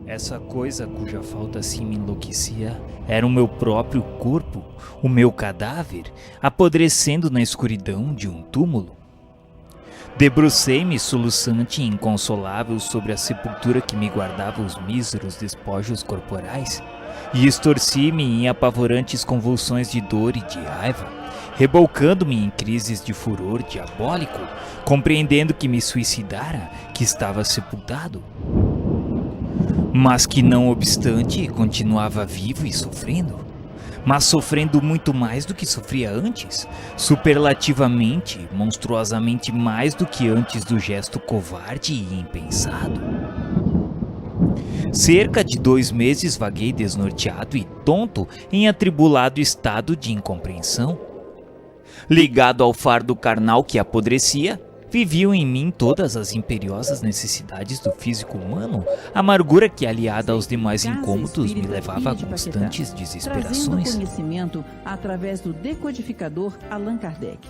Essa coisa cuja falta assim me enlouquecia era o meu próprio corpo, o meu cadáver, apodrecendo na escuridão de um túmulo. Debrucei-me soluçante e inconsolável sobre a sepultura que me guardava os míseros despojos corporais e estorci-me em apavorantes convulsões de dor e de raiva, rebolcando-me em crises de furor diabólico, compreendendo que me suicidara, que estava sepultado, mas que não obstante continuava vivo e sofrendo, mas sofrendo muito mais do que sofria antes, superlativamente, monstruosamente mais do que antes do gesto covarde e impensado. Cerca de 2 meses vaguei desnorteado e tonto em atribulado estado de incompreensão. Ligado ao fardo carnal que apodrecia, viviam em mim todas as imperiosas necessidades do físico humano, amargura que, aliada aos demais incômodos, me levava a constantes trazendo desesperações. conhecimento através do decodificador Allan Kardec,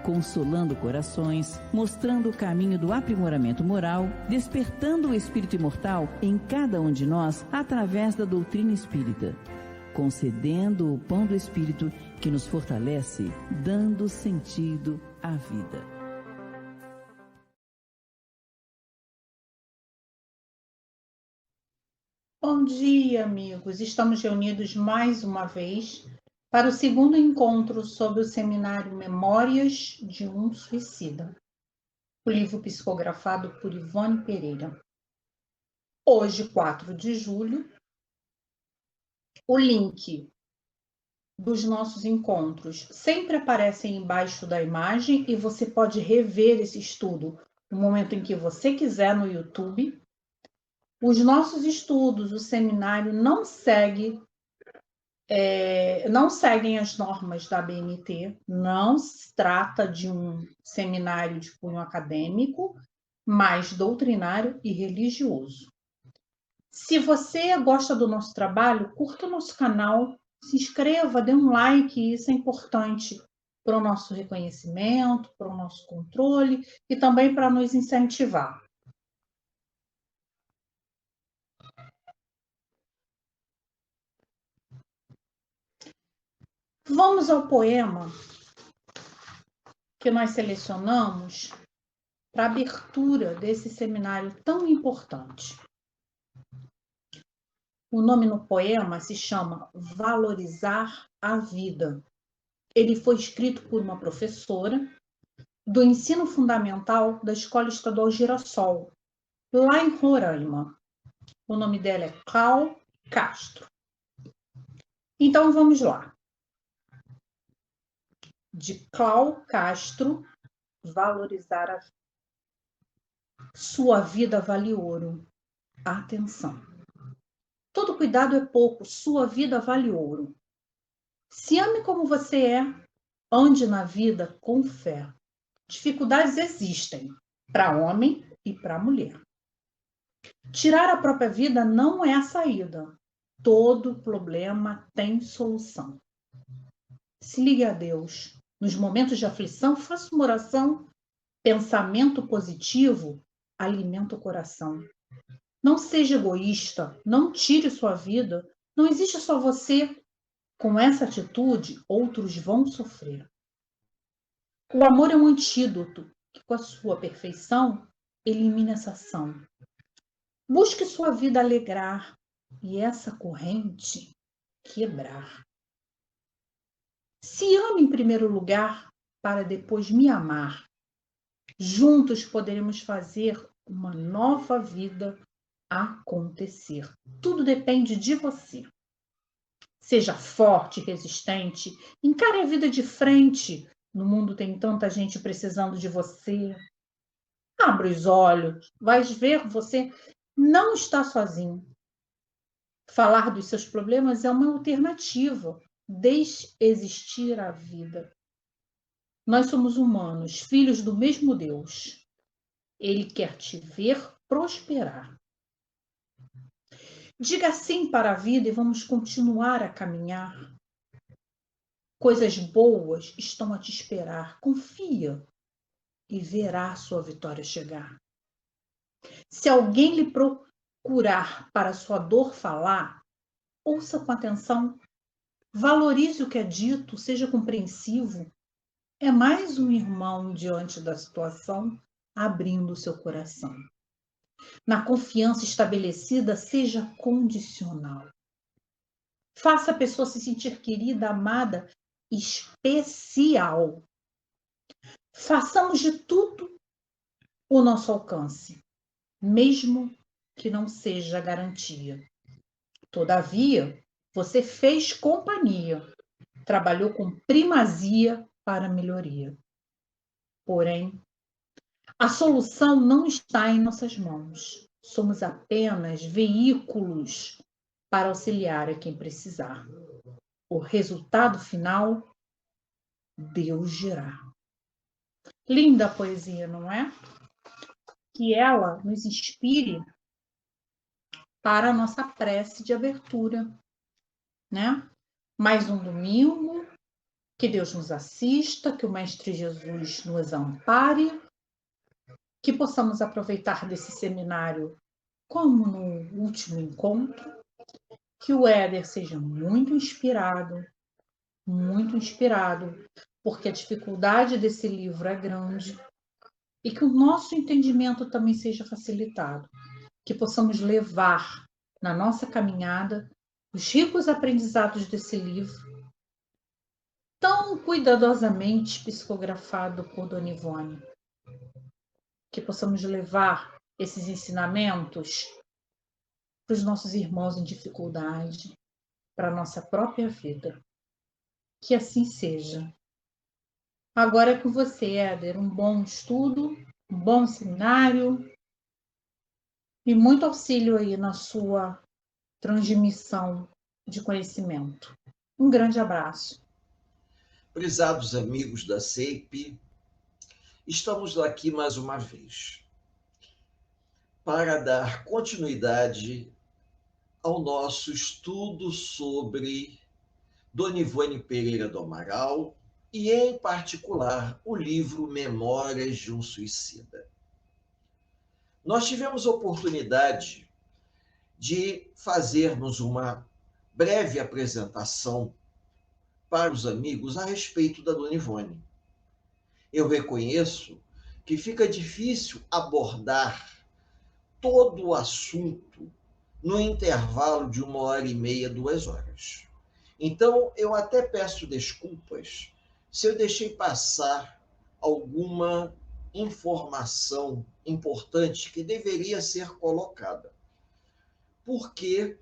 consolando corações, mostrando o caminho do aprimoramento moral, despertando o espírito imortal em cada um de nós através da doutrina espírita, concedendo o pão do espírito que nos fortalece, dando sentido à vida. Bom dia, amigos. Estamos reunidos mais uma vez para o segundo encontro sobre o seminário Memórias de um Suicida, o livro psicografado por Ivone Pereira. Hoje, 4 de julho, o link dos nossos encontros sempre aparece embaixo da imagem e você pode rever esse estudo no momento em que você quiser no YouTube. Os nossos estudos, o seminário não seguem as normas da ABNT, não se trata de um seminário de cunho acadêmico, mas doutrinário e religioso. Se você gosta do nosso trabalho, curta o nosso canal, se inscreva, dê um like, isso é importante para o nosso reconhecimento, para o nosso controle e também para nos incentivar. Vamos ao poema que nós selecionamos para a abertura desse seminário tão importante. O nome no poema se chama Valorizar a Vida. Ele foi escrito por uma professora do ensino fundamental da Escola Estadual Girassol, lá em Roraima. O nome dela é Clau Castro. Então vamos lá. De Clau Castro, Valorizar a Vida. Sua vida vale ouro. Atenção. Todo cuidado é pouco, sua vida vale ouro. Se ame como você é, ande na vida com fé. Dificuldades existem para homem e para mulher. Tirar a própria vida não é a saída. Todo problema tem solução. Se ligue a Deus. Nos momentos de aflição, faça uma oração. Pensamento positivo alimenta o coração. Não seja egoísta, não tire sua vida. Não existe só você. Com essa atitude, outros vão sofrer. O amor é um antídoto que, com a sua perfeição, elimina essa ação. Busque sua vida alegrar e essa corrente quebrar. Se ame em primeiro lugar, para depois me amar. Juntos poderemos fazer uma nova vida acontecer. Tudo depende de você. Seja forte, resistente, encare a vida de frente. No mundo tem tanta gente precisando de você. Abra os olhos, vais ver, você não está sozinho. Falar dos seus problemas é uma alternativa. Deixe existir a vida. Nós somos humanos, filhos do mesmo Deus. Ele quer te ver prosperar. Diga sim para a vida e vamos continuar a caminhar. Coisas boas estão a te esperar. Confia e verá sua vitória chegar. Se alguém lhe curar para sua dor falar, ouça com atenção, valorize o que é dito, seja compreensivo. É mais um irmão diante da situação, abrindo o seu coração. Na confiança estabelecida, seja condicional. Faça a pessoa se sentir querida, amada, especial. Façamos de tudo o nosso alcance, mesmo que não seja garantia. Todavia, você fez companhia, trabalhou com primazia para a melhoria. Porém, a solução não está em nossas mãos. Somos apenas veículos para auxiliar a quem precisar. O resultado final, Deus dirá. Linda a poesia, não é? Que ela nos inspire para a nossa prece de abertura, né? Mais um domingo, que Deus nos assista, que o Mestre Jesus nos ampare, que possamos aproveitar desse seminário como no último encontro, que o Éder seja muito inspirado, porque a dificuldade desse livro é grande, e que o nosso entendimento também seja facilitado, que possamos levar na nossa caminhada os ricos aprendizados desse livro, tão cuidadosamente psicografado por Dona Ivone, que possamos levar esses ensinamentos para os nossos irmãos em dificuldade, para a nossa própria vida. Que assim seja. Agora é com você, Éder, um bom estudo, um bom seminário e muito auxílio aí na sua transmissão de conhecimento. Um grande abraço. Prezados amigos da CEIP, estamos aqui mais uma vez para dar continuidade ao nosso estudo sobre Dona Ivone Pereira do Amaral e, em particular, o livro Memórias de um Suicida. Nós tivemos a oportunidade de fazermos uma breve apresentação para os amigos a respeito da Dona Ivone. Eu reconheço que fica difícil abordar todo o assunto no intervalo de 1h30, 2 horas. Então, eu até peço desculpas se eu deixei passar alguma informação importante que deveria ser colocada. Porque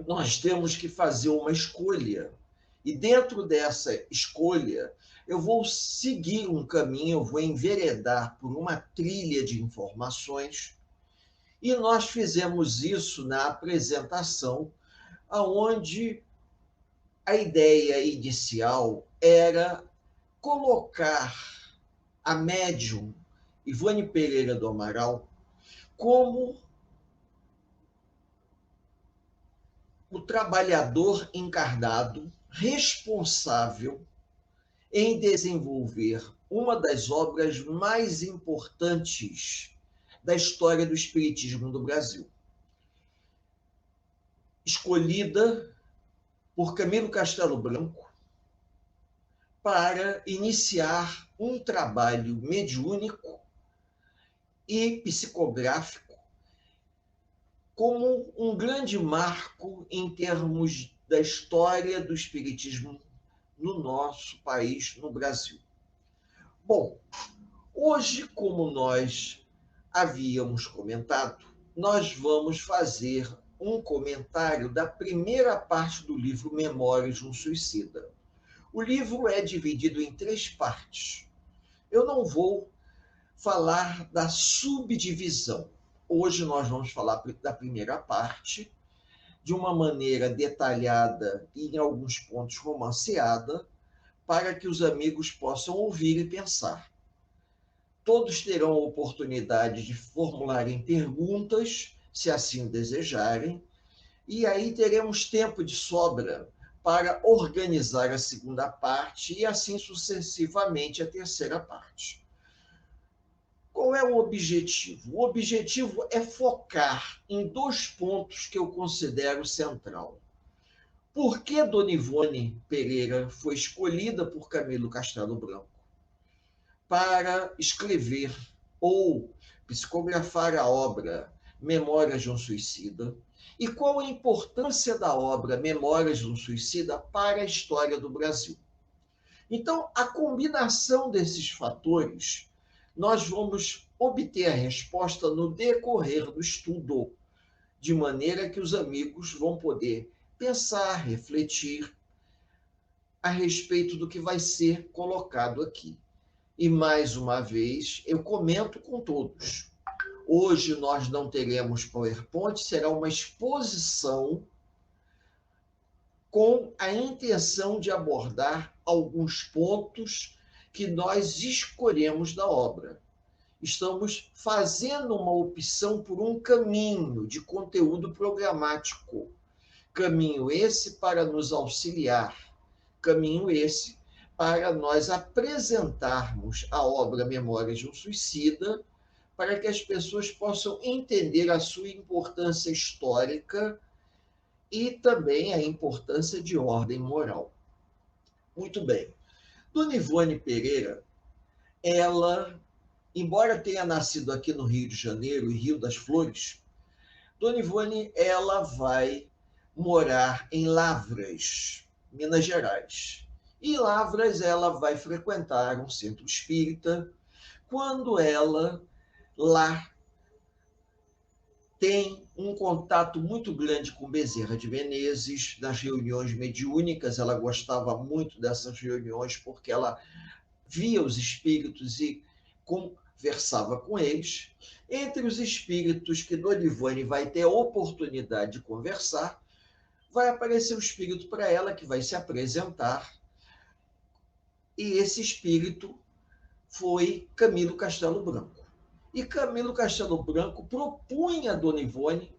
nós temos que fazer uma escolha. E dentro dessa escolha, eu vou seguir um caminho, eu vou enveredar por uma trilha de informações. E nós fizemos isso na apresentação, onde a ideia inicial era colocar a médium Ivone Pereira do Amaral como o trabalhador encarnado responsável em desenvolver uma das obras mais importantes da história do espiritismo do Brasil. Escolhida por Camilo Castelo Branco para iniciar um trabalho mediúnico e psicográfico como um grande marco em termos da história do espiritismo no nosso país, no Brasil. Bom, hoje, como nós havíamos comentado, nós vamos fazer um comentário da primeira parte do livro Memórias de um Suicida. O livro é dividido em 3 partes. Eu não vou falar da subdivisão. Hoje nós vamos falar da primeira parte, de uma maneira detalhada e, em alguns pontos, romanceada, para que os amigos possam ouvir e pensar. Todos terão a oportunidade de formularem perguntas, se assim desejarem, e aí teremos tempo de sobra para organizar a segunda parte e assim sucessivamente a terceira parte. Qual é o objetivo? O objetivo é focar em 2 pontos que eu considero central. Por que Dona Ivone Pereira foi escolhida por Camilo Castelo Branco para escrever ou psicografar a obra Memórias de um Suicida? E qual a importância da obra Memórias de um Suicida para a história do Brasil? Então, a combinação desses fatores, nós vamos obter a resposta no decorrer do estudo, de maneira que os amigos vão poder pensar, refletir a respeito do que vai ser colocado aqui. E, mais uma vez, eu comento com todos. Hoje nós não teremos PowerPoint, será uma exposição com a intenção de abordar alguns pontos que nós escolhemos da obra. Estamos fazendo uma opção por um caminho de conteúdo programático. Caminho esse para nos auxiliar. Caminho esse para nós apresentarmos a obra Memórias de um Suicida, para que as pessoas possam entender a sua importância histórica e também a importância de ordem moral. Muito bem. Dona Ivone Pereira, ela, embora tenha nascido aqui no Rio de Janeiro, em Rio das Flores, Dona Ivone, ela vai morar em Lavras, Minas Gerais. E em Lavras ela vai frequentar um centro espírita, quando ela lá tem um contato muito grande com Bezerra de Menezes, nas reuniões mediúnicas. Ela gostava muito dessas reuniões porque ela via os espíritos e conversava com eles. Entre os espíritos que Dona Ivone vai ter a oportunidade de conversar, vai aparecer um espírito para ela que vai se apresentar, e esse espírito foi Camilo Castelo Branco. E Camilo Castelo Branco propunha a Dona Ivone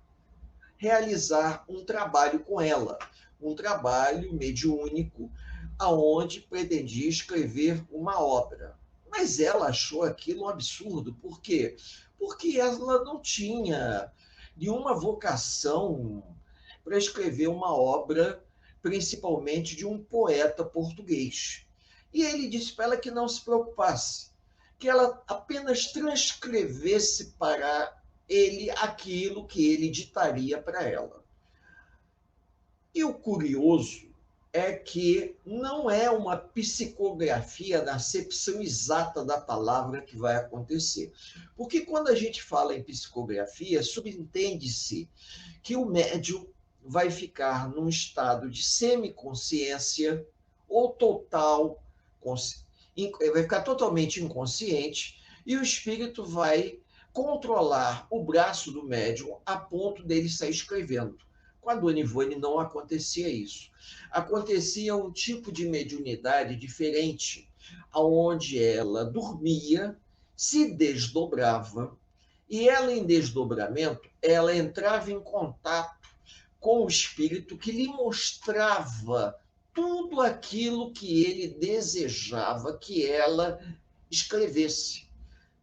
realizar um trabalho com ela, um trabalho mediúnico, aonde pretendia escrever uma obra. Mas ela achou aquilo um absurdo. Por quê? Porque ela não tinha nenhuma vocação para escrever uma obra, principalmente de um poeta português. E ele disse para ela que não se preocupasse, que ela apenas transcrevesse para ele aquilo que ele ditaria para ela. E o curioso é que não é uma psicografia na acepção exata da palavra que vai acontecer. Porque quando a gente fala em psicografia, subentende-se que o médium vai ficar num estado de semiconsciência ou total consciência, vai ficar totalmente inconsciente, e o espírito vai controlar o braço do médium a ponto dele sair escrevendo. Com a Dona Ivone não acontecia isso. Acontecia um tipo de mediunidade diferente, onde ela dormia, se desdobrava, e ela, em desdobramento, ela entrava em contato com o espírito que lhe mostrava tudo aquilo que ele desejava que ela escrevesse.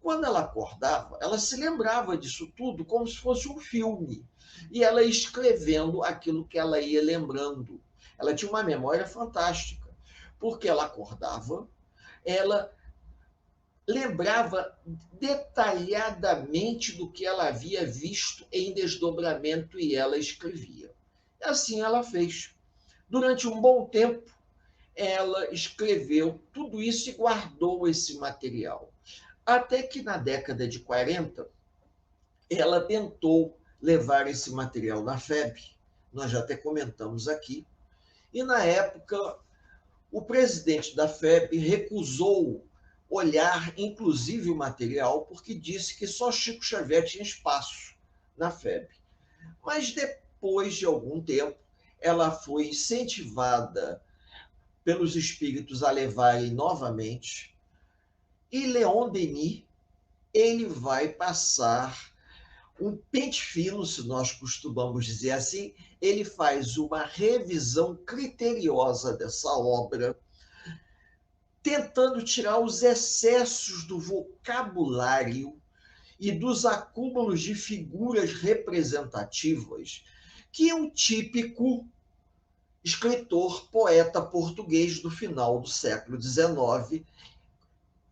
Quando ela acordava, ela se lembrava disso tudo como se fosse um filme. E ela escrevendo aquilo que ela ia lembrando. Ela tinha uma memória fantástica, porque ela acordava, ela lembrava detalhadamente do que ela havia visto em desdobramento e ela escrevia. E assim ela fez. Durante um bom tempo, ela escreveu tudo isso e guardou esse material. Até que na década de 40, ela tentou levar esse material na FEB, nós já até comentamos aqui, e na época o presidente da FEB recusou olhar, inclusive, o material, porque disse que só Chico Xavier tinha espaço na FEB. Mas depois de algum tempo, ela foi incentivada pelos espíritos a levarem novamente, e Leon Denis, ele vai passar um pente fino, se nós costumamos dizer assim. Ele faz uma revisão criteriosa dessa obra, tentando tirar os excessos do vocabulário e dos acúmulos de figuras representativas que um típico escritor, poeta português do final do século XIX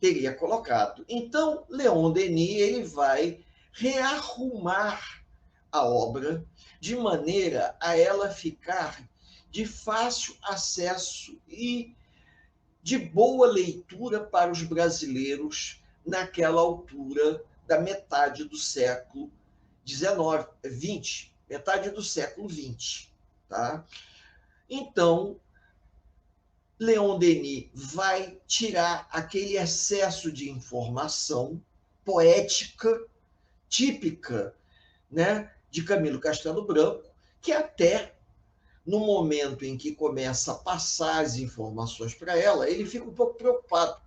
teria colocado. Então, Leon Denis ele vai rearrumar a obra de maneira a ela ficar de fácil acesso e de boa leitura para os brasileiros naquela altura da metade do século XIX, XX, metade do século XX. Tá? Então, Leon Denis vai tirar aquele excesso de informação poética típica, né, de Camilo Castelo Branco, que até no momento em que começa a passar as informações para ela, ele fica um pouco preocupado.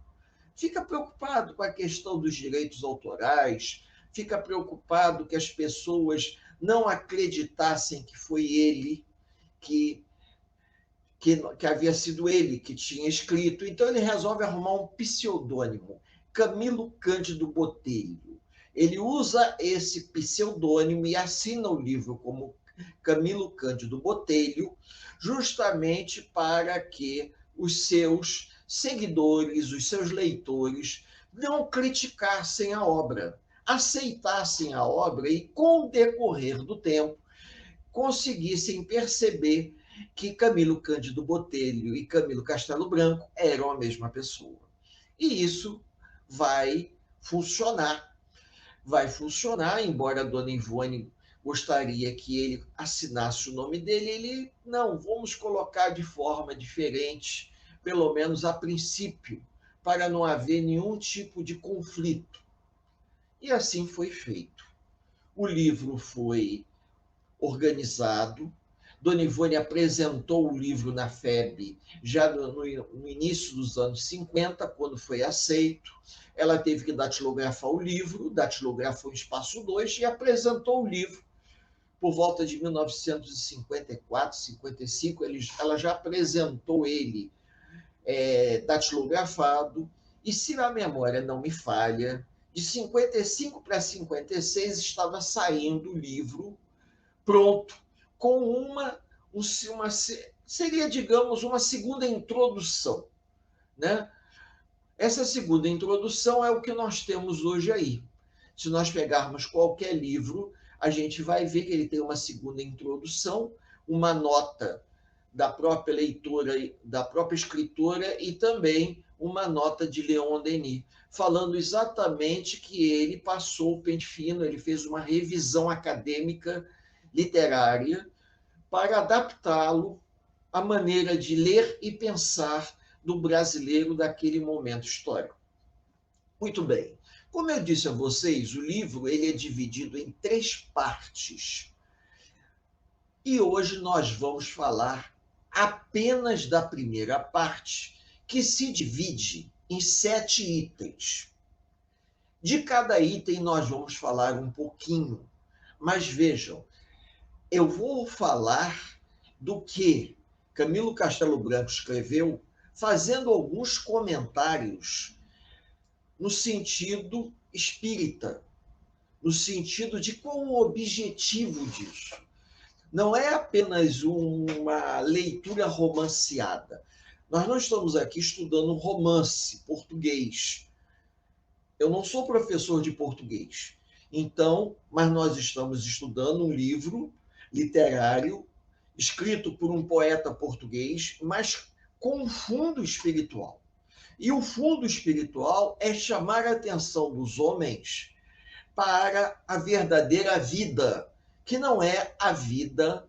Fica preocupado com a questão dos direitos autorais, fica preocupado que as pessoas não acreditassem que foi ele que havia sido ele que tinha escrito. Então ele resolve arrumar um pseudônimo, Camilo Cândido Botelho. Ele usa esse pseudônimo e assina o livro como Camilo Cândido Botelho, justamente para que os seus seguidores, os seus leitores, não criticassem a obra, aceitassem a obra e, com o decorrer do tempo, conseguissem perceber que Camilo Cândido Botelho e Camilo Castelo Branco eram a mesma pessoa. E isso vai funcionar. Vai funcionar, embora a dona Ivone gostaria que ele assinasse o nome dele, ele, não, vamos colocar de forma diferente, pelo menos a princípio, para não haver nenhum tipo de conflito. E assim foi feito. O livro foi organizado, Dona Ivone apresentou o livro na FEB já no início dos anos 50, quando foi aceito. Ela teve que datilografar o livro, datilografou o espaço 2 e apresentou o livro. Por volta de 1954, 55, ela já apresentou ele datilografado. E, se a memória não me falha, de 55 para 56 estava saindo o livro pronto, com seria, digamos, uma segunda introdução, né? Essa segunda introdução é o que nós temos hoje aí. Se nós pegarmos qualquer livro, a gente vai ver que ele tem uma segunda introdução, uma nota da própria leitora, da própria escritora e também uma nota de Leon Denis, falando exatamente que ele passou o pente fino, ele fez uma revisão acadêmica literária para adaptá-lo à maneira de ler e pensar do brasileiro daquele momento histórico. Muito bem. Como eu disse a vocês, o livro ele é dividido em 3 partes. E hoje nós vamos falar apenas da primeira parte, que se divide em 7 itens. De cada item nós vamos falar um pouquinho, mas vejam, eu vou falar do que Camilo Castelo Branco escreveu, fazendo alguns comentários no sentido espírita, no sentido de qual o objetivo disso. Não é apenas uma leitura romanceada. Nós não estamos aqui estudando romance português. Eu não sou professor de português. Então, mas nós estamos estudando um livro literário escrito por um poeta português, mas com um fundo espiritual. E o fundo espiritual é chamar a atenção dos homens para a verdadeira vida, que não é a vida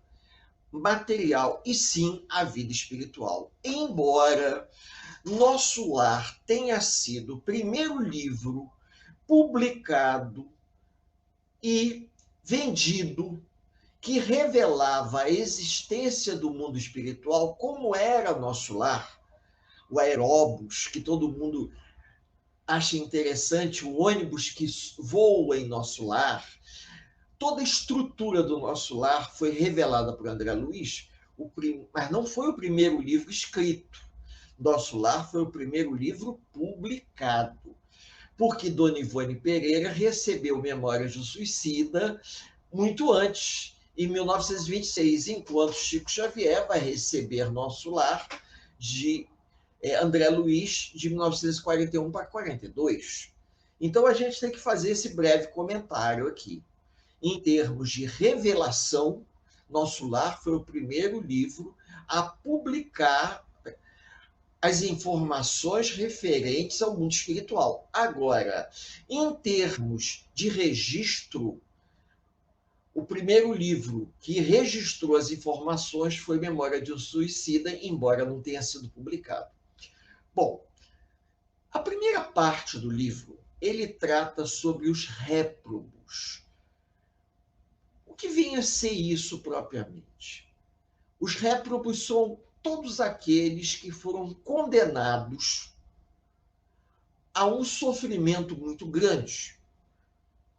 material, e sim a vida espiritual. Embora Nosso Lar tenha sido o primeiro livro publicado e vendido que revelava a existência do mundo espiritual, como era Nosso Lar, o aeróbus, que todo mundo acha interessante, o ônibus que voa em Nosso Lar, toda a estrutura do Nosso Lar foi revelada por André Luiz, mas não foi o primeiro livro escrito. Nosso Lar foi o primeiro livro publicado. porque Dona Ivone Pereira recebeu Memórias do Suicida muito antes, em 1926, enquanto Chico Xavier vai receber Nosso Lar, de André Luiz, de 1941 para 42. Então, a gente tem que fazer esse breve comentário aqui. Em termos de revelação, Nosso Lar foi o primeiro livro a publicar as informações referentes ao mundo espiritual. Agora, em termos de registro, o primeiro livro que registrou as informações foi Memória de um Suicida, embora não tenha sido publicado. Bom, a primeira parte do livro, ele trata sobre os réprobos. O que vem a ser isso propriamente? Os réprobos são todos aqueles que foram condenados a um sofrimento muito grande,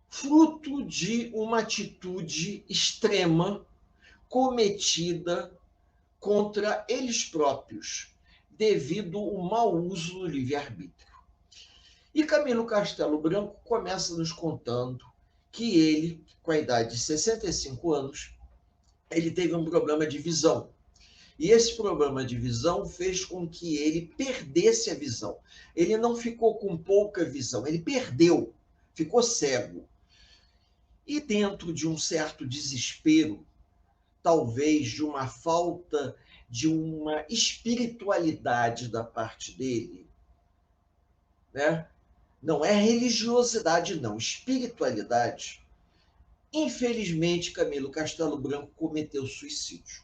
fruto de uma atitude extrema cometida contra eles próprios, devido ao mau uso do livre-arbítrio. E Camilo Castelo Branco começa nos contando que ele, com a idade de 65 anos, ele teve um problema de visão. E esse problema de visão fez com que ele perdesse a visão. Ele não ficou com pouca visão, ele perdeu, ficou cego. E dentro de um certo desespero, talvez de uma falta de uma espiritualidade da parte dele, né? Não é religiosidade, não, espiritualidade. Infelizmente, Camilo Castelo Branco cometeu suicídio,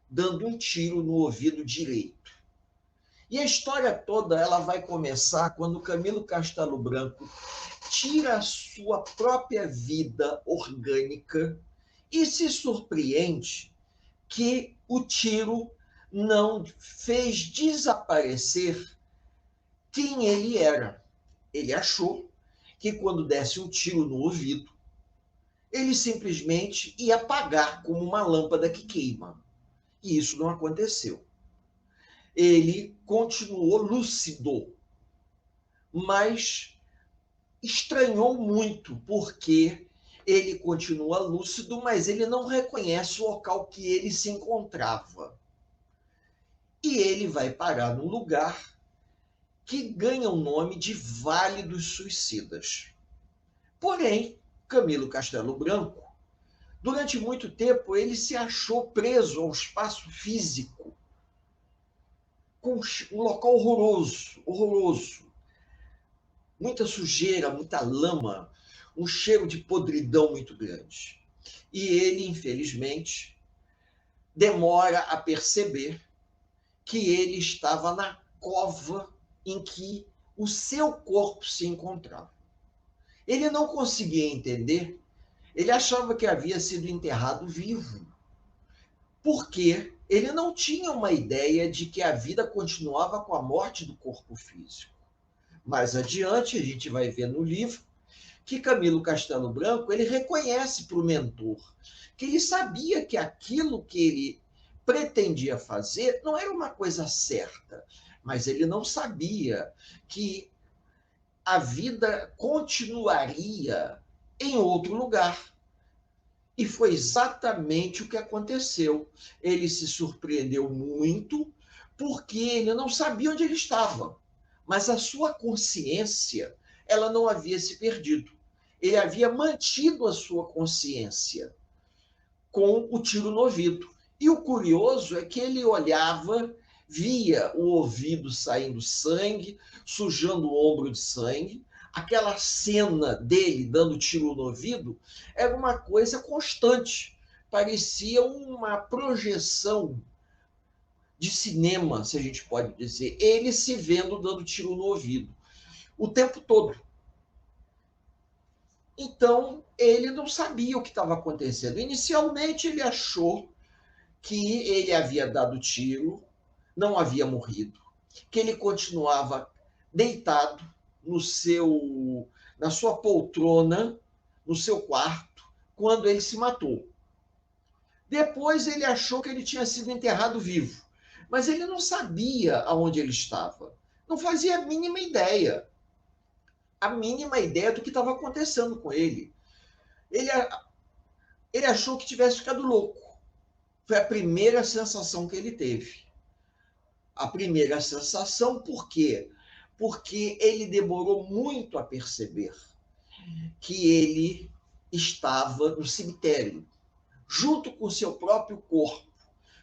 dando um tiro no ouvido direito. E a história toda ela vai começar quando Camilo Castelo Branco tira a sua própria vida orgânica e se surpreende que o tiro não fez desaparecer quem ele era. Ele achou que quando desse um tiro no ouvido, ele simplesmente ia apagar como uma lâmpada que queima. E isso não aconteceu. Ele continuou lúcido, mas estranhou muito, porque ele continua lúcido, mas ele não reconhece o local que ele se encontrava. E ele vai parar num lugar que ganha o nome de Vale dos Suicidas. Porém, Camilo Castelo Branco, durante muito tempo, ele se achou preso ao espaço físico, com um local horroroso, horroroso. Muita sujeira, muita lama, um cheiro de podridão muito grande. E ele, infelizmente, demora a perceber que ele estava na cova em que o seu corpo se encontrava. Ele não conseguia entender, ele achava que havia sido enterrado vivo, porque ele não tinha uma ideia de que a vida continuava com a morte do corpo físico. Mais adiante, a gente vai ver no livro que Camilo Castelo Branco ele reconhece para o mentor que ele sabia que aquilo que ele pretendia fazer não era uma coisa certa, mas ele não sabia que a vida continuaria em outro lugar. E foi exatamente o que aconteceu. Ele se surpreendeu muito porque ele não sabia onde ele estava, mas a sua consciência ela não havia se perdido. Ele havia mantido a sua consciência com o tiro no ouvido. E o curioso é que ele olhava, via o ouvido saindo sangue, sujando o ombro de sangue. Aquela cena dele dando tiro no ouvido era uma coisa constante. Parecia uma projeção de cinema, se a gente pode dizer. Ele se vendo dando tiro no ouvido o tempo todo. Então, ele não sabia o que estava acontecendo. Inicialmente, ele achou que ele havia dado tiro, não havia morrido, que ele continuava deitado na sua poltrona, no seu quarto, quando ele se matou. Depois ele achou que ele tinha sido enterrado vivo, mas ele não sabia aonde ele estava, não fazia a mínima ideia. a mínima ideia do que estava acontecendo com ele. Ele achou que tivesse ficado louco. Foi a primeira sensação que ele teve. A primeira sensação, por quê? Porque ele demorou muito a perceber que ele estava no cemitério, junto com seu próprio corpo,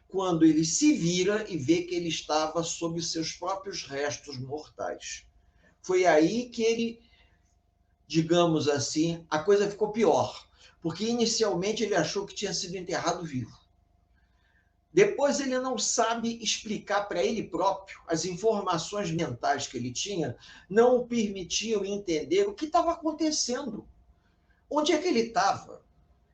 quando ele se vira e vê que ele estava sob seus próprios restos mortais. Foi aí que ele, digamos assim, a coisa ficou pior, porque inicialmente ele achou que tinha sido enterrado vivo. Depois ele não sabe explicar para ele próprio, as informações mentais que ele tinha não o permitiam entender o que estava acontecendo. Onde é que ele estava?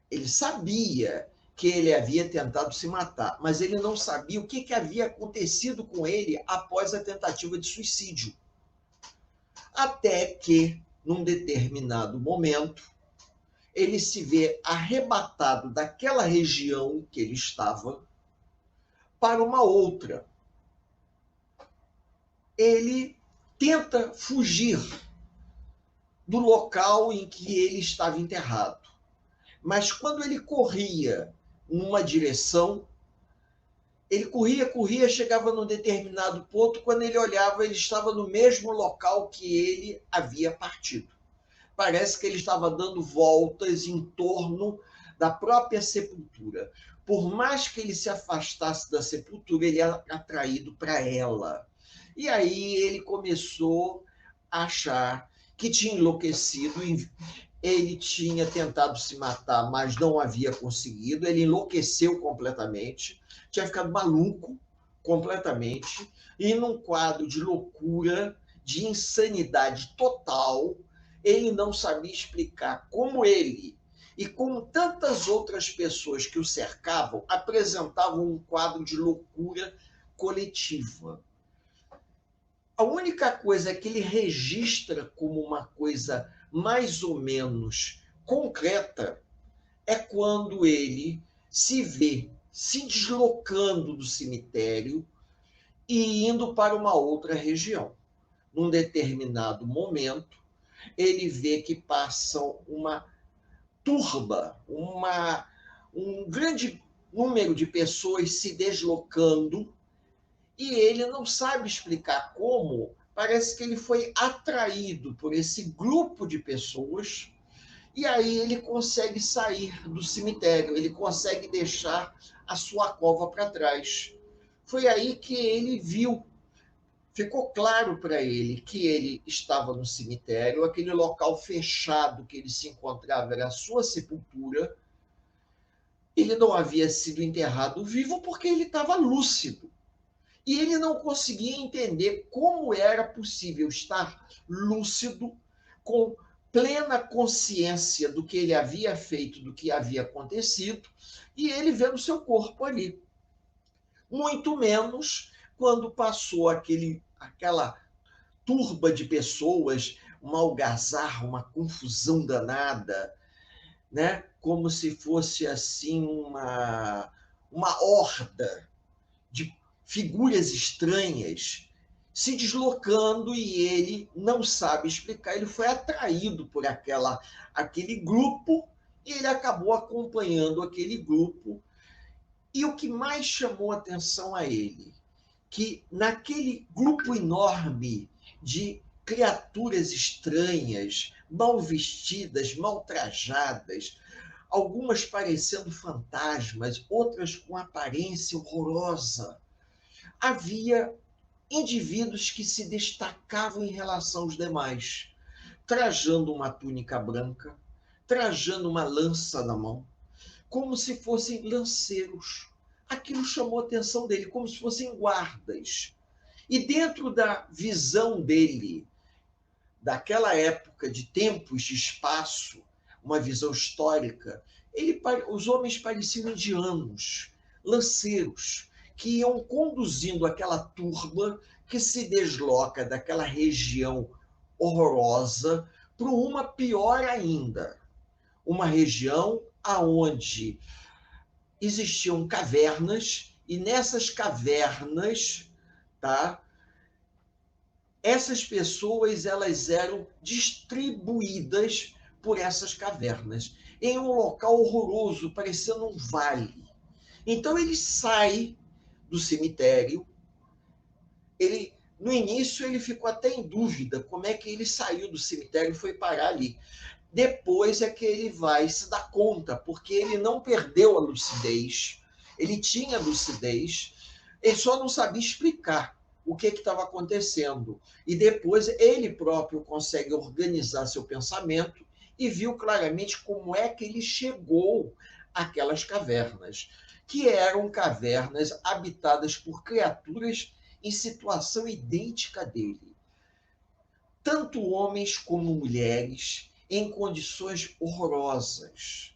Ele sabia que ele havia tentado se matar, mas ele não sabia o que havia acontecido com ele após a tentativa de suicídio. Até que, num determinado momento, ele se vê arrebatado daquela região que ele estava para uma outra. Ele tenta fugir do local em que ele estava enterrado. Mas quando ele corria numa direção, ele corria, chegava num determinado ponto, quando ele olhava, ele estava no mesmo local que ele havia partido. Parece que ele estava dando voltas em torno da própria sepultura. Por mais que ele se afastasse da sepultura, ele era atraído para ela. E aí ele começou a achar que tinha enlouquecido, ele tinha tentado se matar, mas não havia conseguido, ele enlouqueceu completamente, tinha ficado maluco completamente, e num quadro de loucura, de insanidade total, ele não sabia explicar como ele e como tantas outras pessoas que o cercavam apresentavam um quadro de loucura coletiva. A única coisa que ele registra como uma coisa mais ou menos concreta é quando ele se vê se deslocando do cemitério e indo para uma outra região. Num determinado momento, ele vê que passam uma turba, um grande número de pessoas se deslocando, e ele não sabe explicar como. Parece que ele foi atraído por esse grupo de pessoas, e aí ele consegue sair do cemitério, ele consegue deixar a sua cova para trás. Foi aí que ele viu, ficou claro para ele que ele estava no cemitério, aquele local fechado que ele se encontrava era a sua sepultura. Ele não havia sido enterrado vivo porque ele estava lúcido. E ele não conseguia entender como era possível estar lúcido, com plena consciência do que ele havia feito, do que havia acontecido, e ele vendo seu corpo ali. Muito menos quando passou aquela turba de pessoas, uma algazarra, uma confusão danada, né? Como se fosse assim uma horda de figuras estranhas se deslocando, e ele não sabe explicar. Ele foi atraído por aquele grupo e ele acabou acompanhando aquele grupo. E o que mais chamou atenção a ele, que naquele grupo enorme de criaturas estranhas, mal vestidas, mal trajadas, algumas parecendo fantasmas, outras com aparência horrorosa, havia indivíduos que se destacavam em relação aos demais, trajando uma túnica branca, trajando uma lança na mão, como se fossem lanceiros. Aquilo chamou a atenção dele, como se fossem guardas. E dentro da visão dele, daquela época de tempos, de espaço, uma visão histórica, os homens pareciam indianos, lanceiros, que iam conduzindo aquela turba que se desloca daquela região horrorosa para uma pior ainda, uma região aonde existiam cavernas, e nessas cavernas, tá, essas pessoas elas eram distribuídas por essas cavernas, em um local horroroso, parecendo um vale. Então ele sai do cemitério, no início ele ficou até em dúvida como é que ele saiu do cemitério e foi parar ali. Depois é que ele vai se dar conta, porque ele não perdeu a lucidez, ele tinha lucidez, ele só não sabia explicar o que estava acontecendo. E depois ele próprio consegue organizar seu pensamento e viu claramente como é que ele chegou àquelas cavernas, que eram cavernas habitadas por criaturas em situação idêntica dele. Tanto homens como mulheres, em condições horrorosas,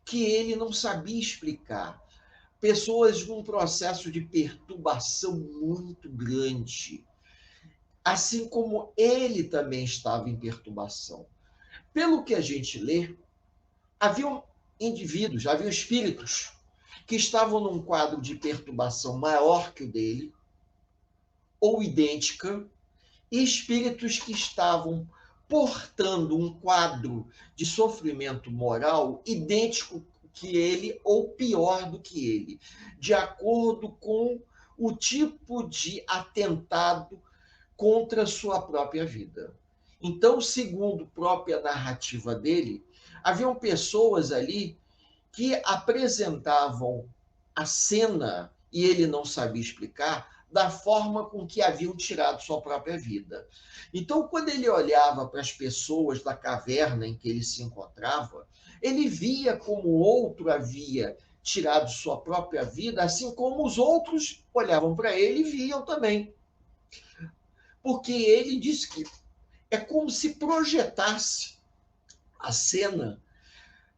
que ele não sabia explicar. Pessoas num processo de perturbação muito grande, assim como ele também estava em perturbação. Pelo que a gente lê, haviam indivíduos, haviam espíritos que estavam num quadro de perturbação maior que o dele, ou idêntica, e espíritos que estavam portando um quadro de sofrimento moral idêntico que ele ou pior do que ele, de acordo com o tipo de atentado contra sua própria vida. Então, segundo a própria narrativa dele, haviam pessoas ali que apresentavam a cena, e ele não sabia explicar, da forma com que haviam tirado sua própria vida. Então, quando ele olhava para as pessoas da caverna em que ele se encontrava, ele via como o outro havia tirado sua própria vida, assim como os outros olhavam para ele e viam também. Porque ele disse que é como se projetasse a cena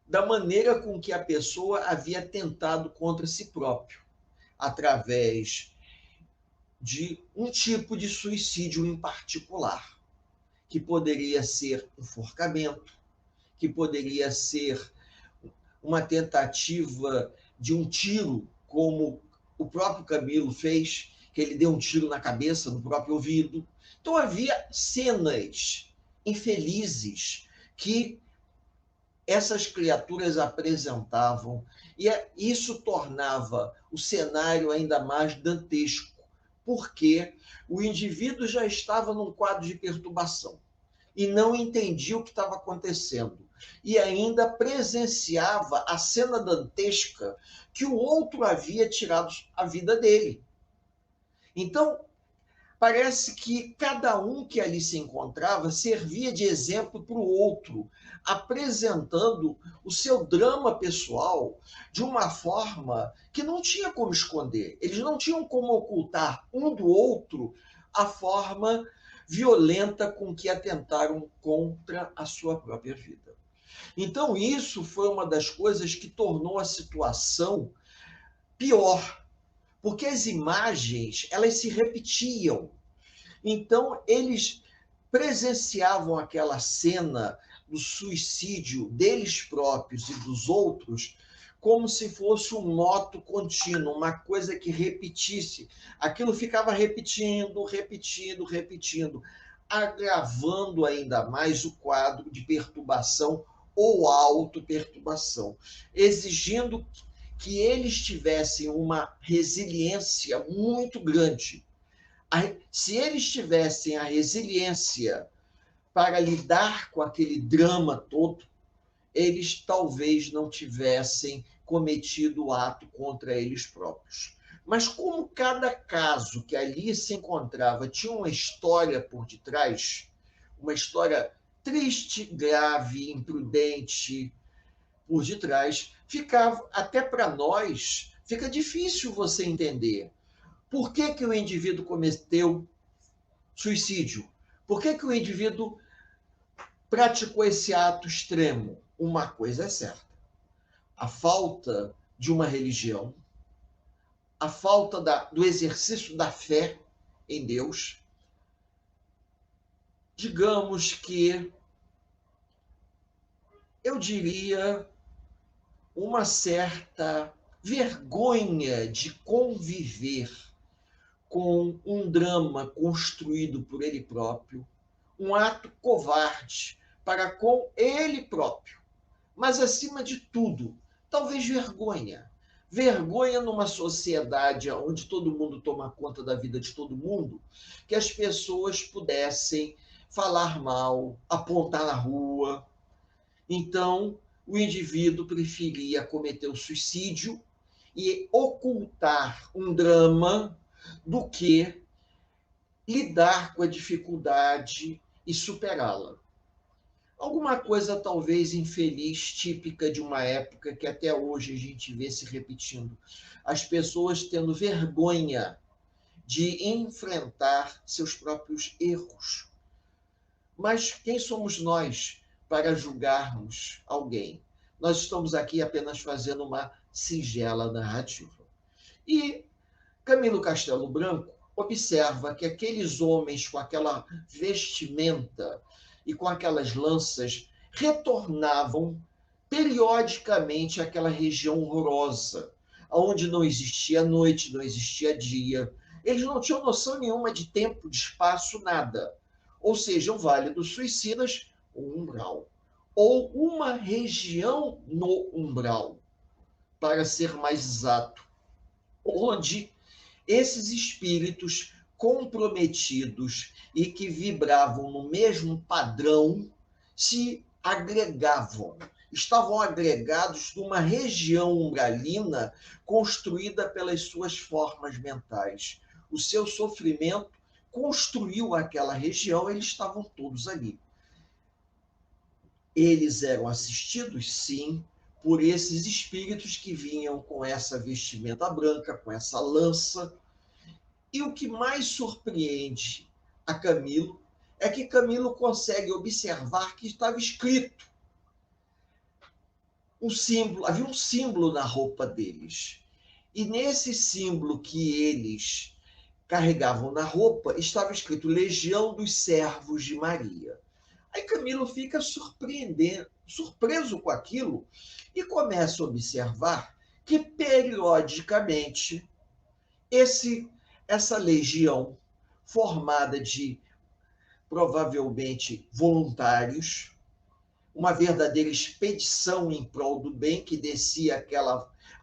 da maneira com que a pessoa havia tentado contra si próprio, através de um tipo de suicídio em particular, que poderia ser enforcamento, que poderia ser uma tentativa de um tiro, como o próprio Camilo fez, que ele deu um tiro na cabeça, no próprio ouvido. Então havia cenas infelizes que essas criaturas apresentavam, e isso tornava o cenário ainda mais dantesco, porque o indivíduo já estava num quadro de perturbação e não entendia o que estava acontecendo, e ainda presenciava a cena dantesca que o outro havia tirado a vida dele. Então, parece que cada um que ali se encontrava servia de exemplo para o outro, apresentando o seu drama pessoal de uma forma que não tinha como esconder. Eles não tinham como ocultar um do outro a forma violenta com que atentaram contra a sua própria vida. Então, isso foi uma das coisas que tornou a situação pior, porque as imagens, elas se repetiam. Então, eles presenciavam aquela cena do suicídio deles próprios e dos outros como se fosse um moto contínuo, uma coisa que repetisse. Aquilo ficava repetindo, repetindo, repetindo, agravando ainda mais o quadro de perturbação ou autoperturbação, exigindo que eles tivessem uma resiliência muito grande. Se eles tivessem a resiliência para lidar com aquele drama todo, eles talvez não tivessem cometido o ato contra eles próprios. Mas como cada caso que ali se encontrava tinha uma história por detrás, uma história triste, grave, imprudente por detrás, ficava, até para nós, fica difícil você entender. Por que que o indivíduo cometeu suicídio? Por que que o indivíduo praticou esse ato extremo? Uma coisa é certa: a falta de uma religião, a falta do exercício da fé em Deus, digamos que, eu diria, uma certa vergonha de conviver com um drama construído por ele próprio, um ato covarde para com ele próprio, mas, acima de tudo, talvez vergonha. Vergonha numa sociedade onde todo mundo toma conta da vida de todo mundo, que as pessoas pudessem falar mal, apontar na rua. Então, o indivíduo preferia cometer o suicídio e ocultar um drama do que lidar com a dificuldade e superá-la. Alguma coisa talvez infeliz, típica de uma época que até hoje a gente vê se repetindo. As pessoas tendo vergonha de enfrentar seus próprios erros. Mas quem somos nós para julgarmos alguém? Nós estamos aqui apenas fazendo uma singela narrativa. E Camilo Castelo Branco observa que aqueles homens com aquela vestimenta e com aquelas lanças retornavam periodicamente àquela região horrorosa, onde não existia noite, não existia dia. Eles não tinham noção nenhuma de tempo, de espaço, nada. Ou seja, o Vale dos Suicidas, o umbral. Ou uma região no umbral, para ser mais exato, onde esses espíritos comprometidos e que vibravam no mesmo padrão se agregavam. Estavam agregados numa região umbralina construída pelas suas formas mentais. O seu sofrimento construiu aquela região, eles estavam todos ali. Eles eram assistidos, sim, por esses espíritos que vinham com essa vestimenta branca, com essa lança. E o que mais surpreende a Camilo é que Camilo consegue observar que estava escrito um símbolo, havia um símbolo na roupa deles. E nesse símbolo que eles carregavam na roupa, estava escrito Legião dos Servos de Maria. Aí Camilo fica surpreso com aquilo e começa a observar que, periodicamente, essa legião, formada de, provavelmente, voluntários, uma verdadeira expedição em prol do bem, que descia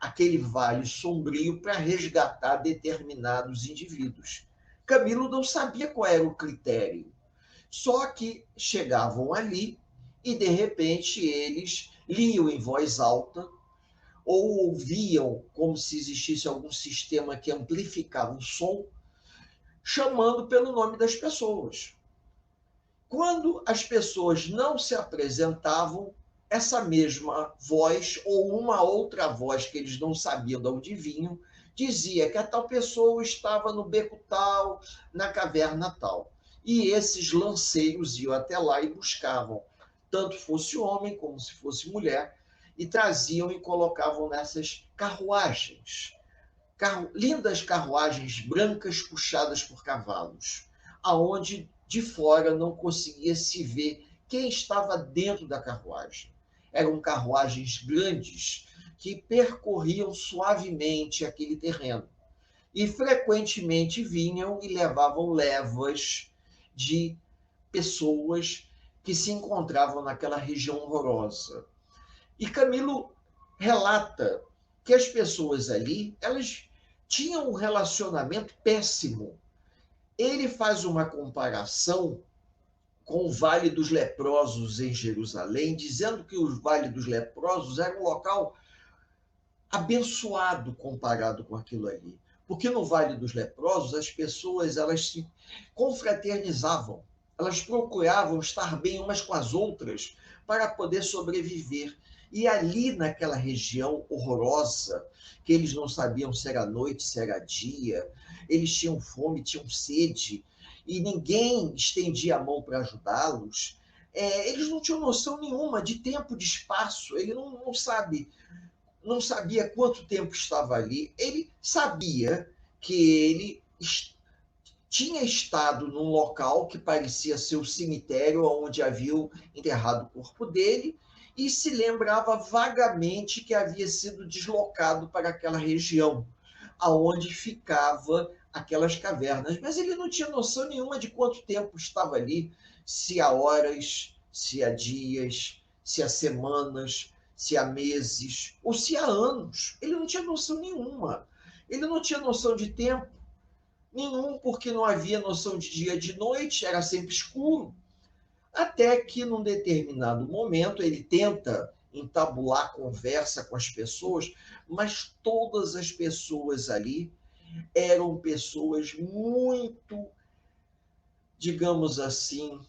aquele vale sombrio para resgatar determinados indivíduos. Camilo não sabia qual era o critério, só que chegavam ali e, de repente, eles liam em voz alta ou ouviam como se existisse algum sistema que amplificava o som, chamando pelo nome das pessoas. Quando as pessoas não se apresentavam, essa mesma voz ou uma outra voz que eles não sabiam de onde vinham, dizia que a tal pessoa estava no beco tal, na caverna tal. E esses lanceiros iam até lá e buscavam, tanto fosse homem como se fosse mulher, e traziam e colocavam nessas carruagens. Lindas carruagens brancas puxadas por cavalos, aonde de fora não conseguia se ver quem estava dentro da carruagem. Eram carruagens grandes que percorriam suavemente aquele terreno e frequentemente vinham e levavam levas de pessoas que se encontravam naquela região horrorosa. E Camilo relata que as pessoas ali, elas tinham um relacionamento péssimo. Ele faz uma comparação com o Vale dos Leprosos em Jerusalém, dizendo que o Vale dos Leprosos era um local abençoado comparado com aquilo ali. Porque no Vale dos Leprosos as pessoas elas se confraternizavam, elas procuravam estar bem umas com as outras para poder sobreviver. E ali naquela região horrorosa, que eles não sabiam se era noite, se era dia, eles tinham fome, tinham sede, e ninguém estendia a mão para ajudá-los, eles não tinham noção nenhuma de tempo, de espaço, ele não sabia quanto tempo estava ali, ele sabia que ele tinha estado num local que parecia ser o cemitério onde haviam enterrado o corpo dele, e se lembrava vagamente que havia sido deslocado para aquela região, aonde ficava aquelas cavernas, mas ele não tinha noção nenhuma de quanto tempo estava ali, se há horas, se há dias, se há semanas, se há meses ou se há anos. Ele não tinha noção nenhuma. Ele não tinha noção de tempo nenhum, porque não havia noção de dia e de noite, era sempre escuro. Até que, num determinado momento, ele tenta entabular conversa com as pessoas, mas todas as pessoas ali eram pessoas muito, digamos assim,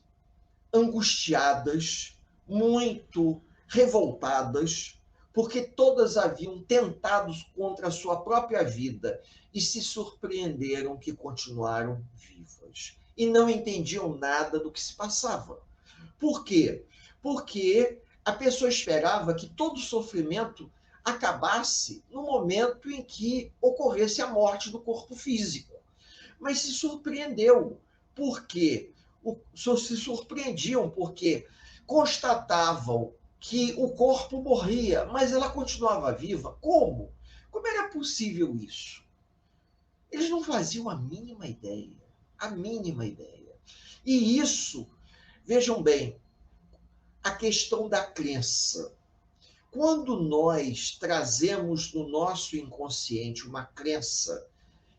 angustiadas, muito revoltadas, porque todas haviam tentado contra a sua própria vida e se surpreenderam que continuaram vivas. E não entendiam nada do que se passava. Por quê? Porque a pessoa esperava que todo sofrimento acabasse no momento em que ocorresse a morte do corpo físico. Mas se surpreendeu. Por quê? Se surpreendiam porque constatavam que o corpo morria, mas ela continuava viva. Como? Como era possível isso? Eles não faziam a mínima ideia. A mínima ideia. E isso, vejam bem, a questão da crença. Quando nós trazemos no nosso inconsciente uma crença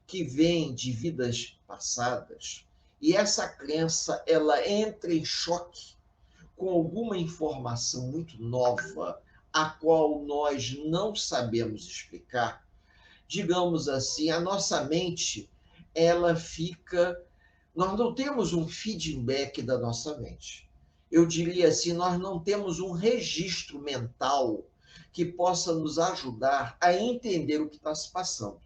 que vem de vidas passadas, e essa crença ela entra em choque com alguma informação muito nova, a qual nós não sabemos explicar, digamos assim, a nossa mente, ela fica... Nós não temos um feedback da nossa mente. Eu diria assim, nós não temos um registro mental que possa nos ajudar a entender o que está se passando.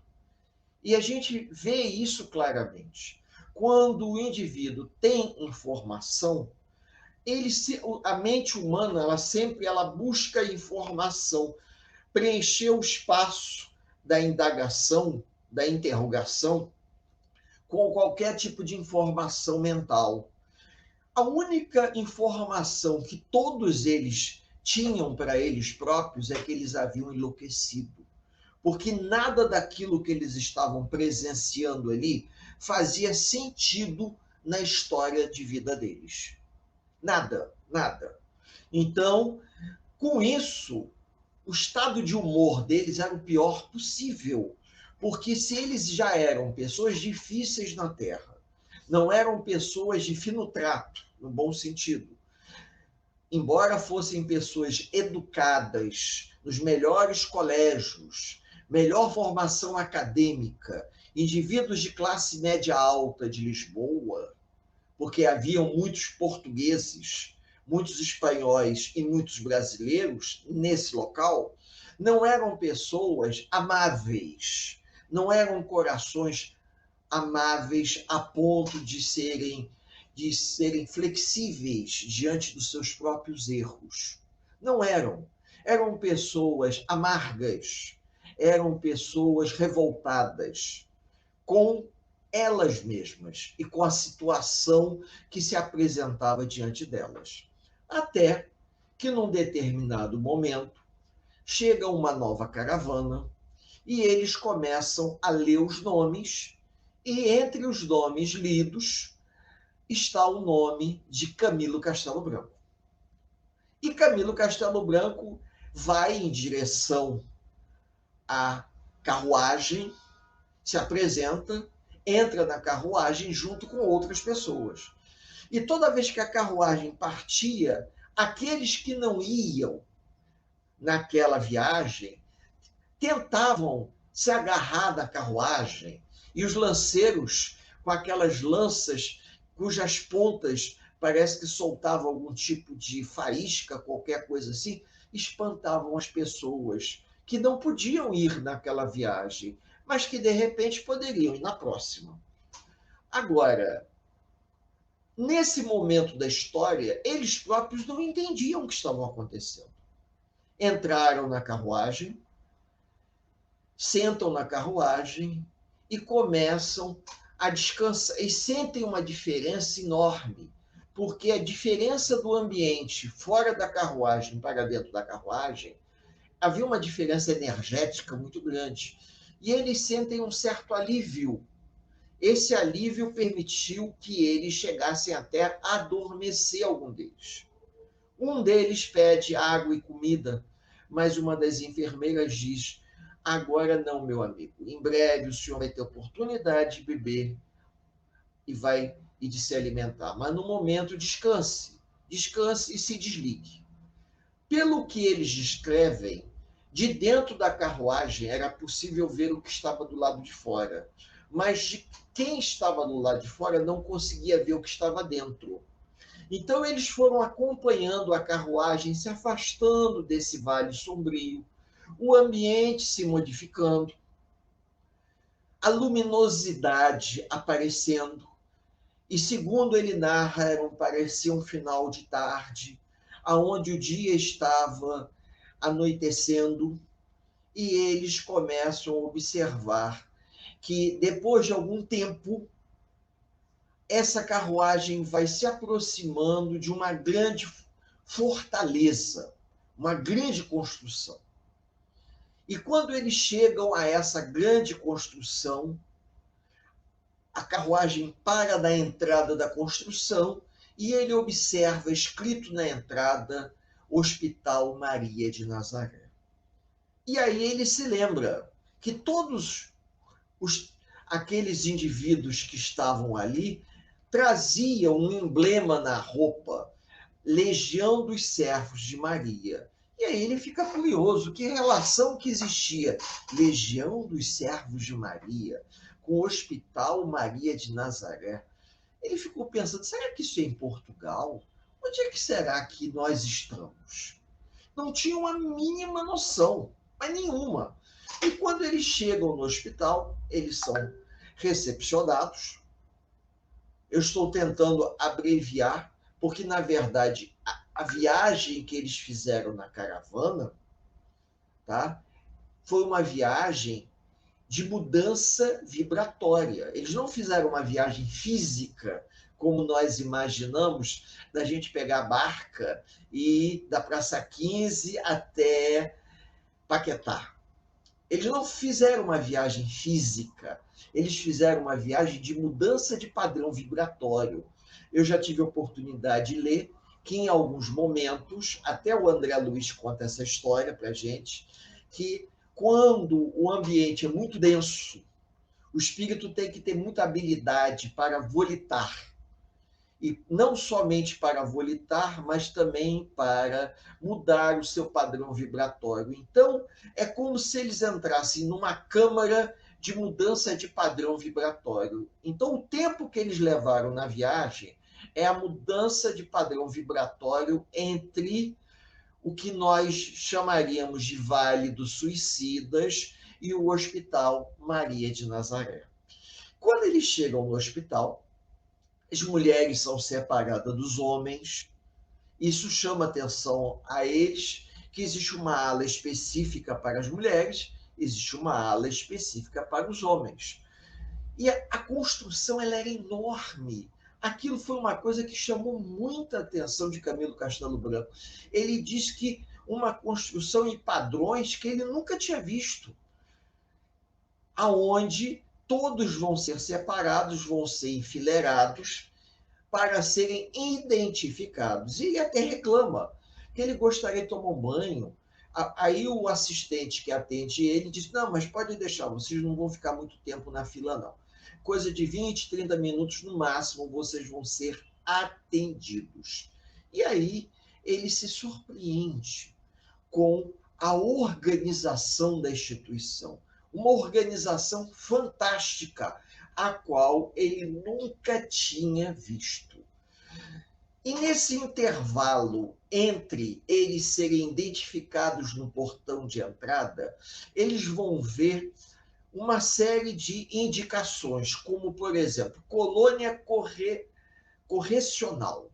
E a gente vê isso claramente. Quando o indivíduo tem informação, a mente humana ela busca informação, preencher o espaço da indagação, da interrogação, com qualquer tipo de informação mental. A única informação que todos eles tinham para eles próprios é que eles haviam enlouquecido. Porque nada daquilo que eles estavam presenciando ali fazia sentido na história de vida deles. Nada, nada. Então, com isso, o estado de humor deles era o pior possível. Porque se eles já eram pessoas difíceis na Terra, não eram pessoas de fino trato, no bom sentido, embora fossem pessoas educadas nos melhores colégios, melhor formação acadêmica, indivíduos de classe média alta de Lisboa, porque haviam muitos portugueses, muitos espanhóis e muitos brasileiros nesse local, não eram pessoas amáveis, não eram corações amáveis a ponto de serem flexíveis diante dos seus próprios erros. Não eram. Eram pessoas amargas, eram pessoas revoltadas com elas mesmas e com a situação que se apresentava diante delas. Até que, num determinado momento, chega uma nova caravana e eles começam a ler os nomes, e entre os nomes lidos está o nome de Camilo Castelo Branco. E Camilo Castelo Branco vai em direção à carruagem, se apresenta, entra na carruagem junto com outras pessoas. E toda vez que a carruagem partia, aqueles que não iam naquela viagem tentavam se agarrar da carruagem, e os lanceiros, com aquelas lanças cujas pontas parece que soltavam algum tipo de faísca, qualquer coisa assim, espantavam as pessoas que não podiam ir naquela viagem, mas que de repente poderiam ir na próxima. Agora, nesse momento da história, eles próprios não entendiam o que estava acontecendo. Entraram na carruagem, sentam na carruagem e começam a descansar, e sentem uma diferença enorme, porque a diferença do ambiente fora da carruagem para dentro da carruagem, havia uma diferença energética muito grande, e eles sentem um certo alívio, Esse alívio permitiu que eles chegassem até a adormecer algum deles. Um deles pede água e comida, mas uma das enfermeiras diz: agora não, meu amigo. Em breve o senhor vai ter oportunidade de beber e de se alimentar. Mas no momento descanse. Descanse e se desligue. Pelo que eles descrevem, de dentro da carruagem era possível ver o que estava do lado de fora, mas de quem estava do lado de fora não conseguia ver o que estava dentro. Então eles foram acompanhando a carruagem, se afastando desse vale sombrio, o ambiente se modificando, a luminosidade aparecendo, e segundo ele narra, parecia um final de tarde, aonde o dia estava anoitecendo, e eles começam a observar que depois de algum tempo essa carruagem vai se aproximando de uma grande fortaleza, uma grande construção. E quando eles chegam a essa grande construção, a carruagem para da entrada da construção e ele observa escrito na entrada Hospital Maria de Nazaré. E aí ele se lembra que todos aqueles indivíduos que estavam ali traziam um emblema na roupa, Legião dos Servos de Maria. E aí ele fica curioso, que relação que existia Legião dos Servos de Maria com o Hospital Maria de Nazaré? Ele ficou pensando, será que isso é em Portugal? Onde é que será que nós estamos? Não tinha uma mínima noção, mas nenhuma. E quando eles chegam no hospital, eles são recepcionados. Eu estou tentando abreviar, porque, na verdade, a viagem que eles fizeram na caravana, tá, foi uma viagem de mudança vibratória. Eles não fizeram uma viagem física, como nós imaginamos, da gente pegar a barca e ir da Praça 15 até Paquetá. Eles não fizeram uma viagem física, eles fizeram uma viagem de mudança de padrão vibratório. Eu já tive a oportunidade de ler que em alguns momentos, até o André Luiz conta essa história para a gente, que quando o ambiente é muito denso, o espírito tem que ter muita habilidade para volitar. E não somente para volitar, mas também para mudar o seu padrão vibratório. Então, é como se eles entrassem numa câmara de mudança de padrão vibratório. Então, o tempo que eles levaram na viagem é a mudança de padrão vibratório entre o que nós chamaríamos de Vale dos Suicidas e o Hospital Maria de Nazaré. Quando eles chegam no hospital, as mulheres são separadas dos homens. Isso chama atenção a eles, que existe uma ala específica para as mulheres, existe uma ala específica para os homens. E a construção ela era enorme. Aquilo foi uma coisa que chamou muita atenção de Camilo Castelo Branco. Ele diz que uma construção em padrões que ele nunca tinha visto, aonde todos vão ser separados, vão ser enfileirados para serem identificados. E ele até reclama que ele gostaria de tomar um banho. Aí o assistente que atende ele diz, não, mas pode deixar, vocês não vão ficar muito tempo na fila, não. Coisa de 20, 30 minutos no máximo, vocês vão ser atendidos. E aí ele se surpreende com a organização da instituição. Uma organização fantástica, a qual ele nunca tinha visto. E nesse intervalo entre eles serem identificados no portão de entrada, eles vão ver uma série de indicações, como, por exemplo, colônia correcional,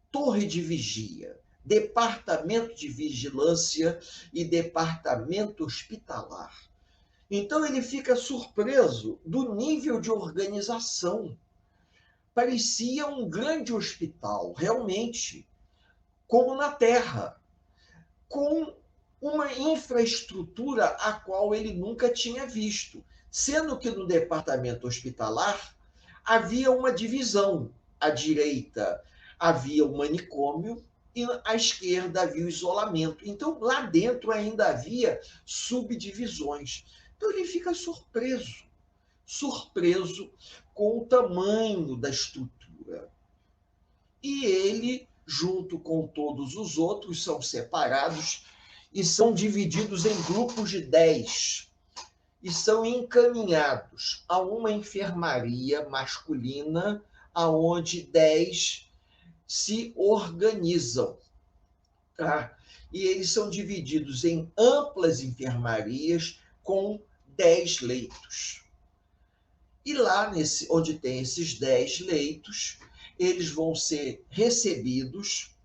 torre de vigia, departamento de vigilância e departamento hospitalar. Então ele fica surpreso do nível de organização. Parecia um grande hospital, realmente, como na Terra, com uma infraestrutura a qual ele nunca tinha visto. sendo que no departamento hospitalar havia uma divisão. À direita havia o manicômio e à esquerda havia o isolamento. Então, lá dentro ainda havia subdivisões. Então, ele fica surpreso com o tamanho da estrutura. E ele, junto com todos os outros, são separados e são divididos em grupos de 10 e são encaminhados a uma enfermaria masculina, aonde 10 se organizam. Tá? E eles são divididos em amplas enfermarias com 10 leitos. E lá, onde tem esses 10 leitos, eles vão ser recebidos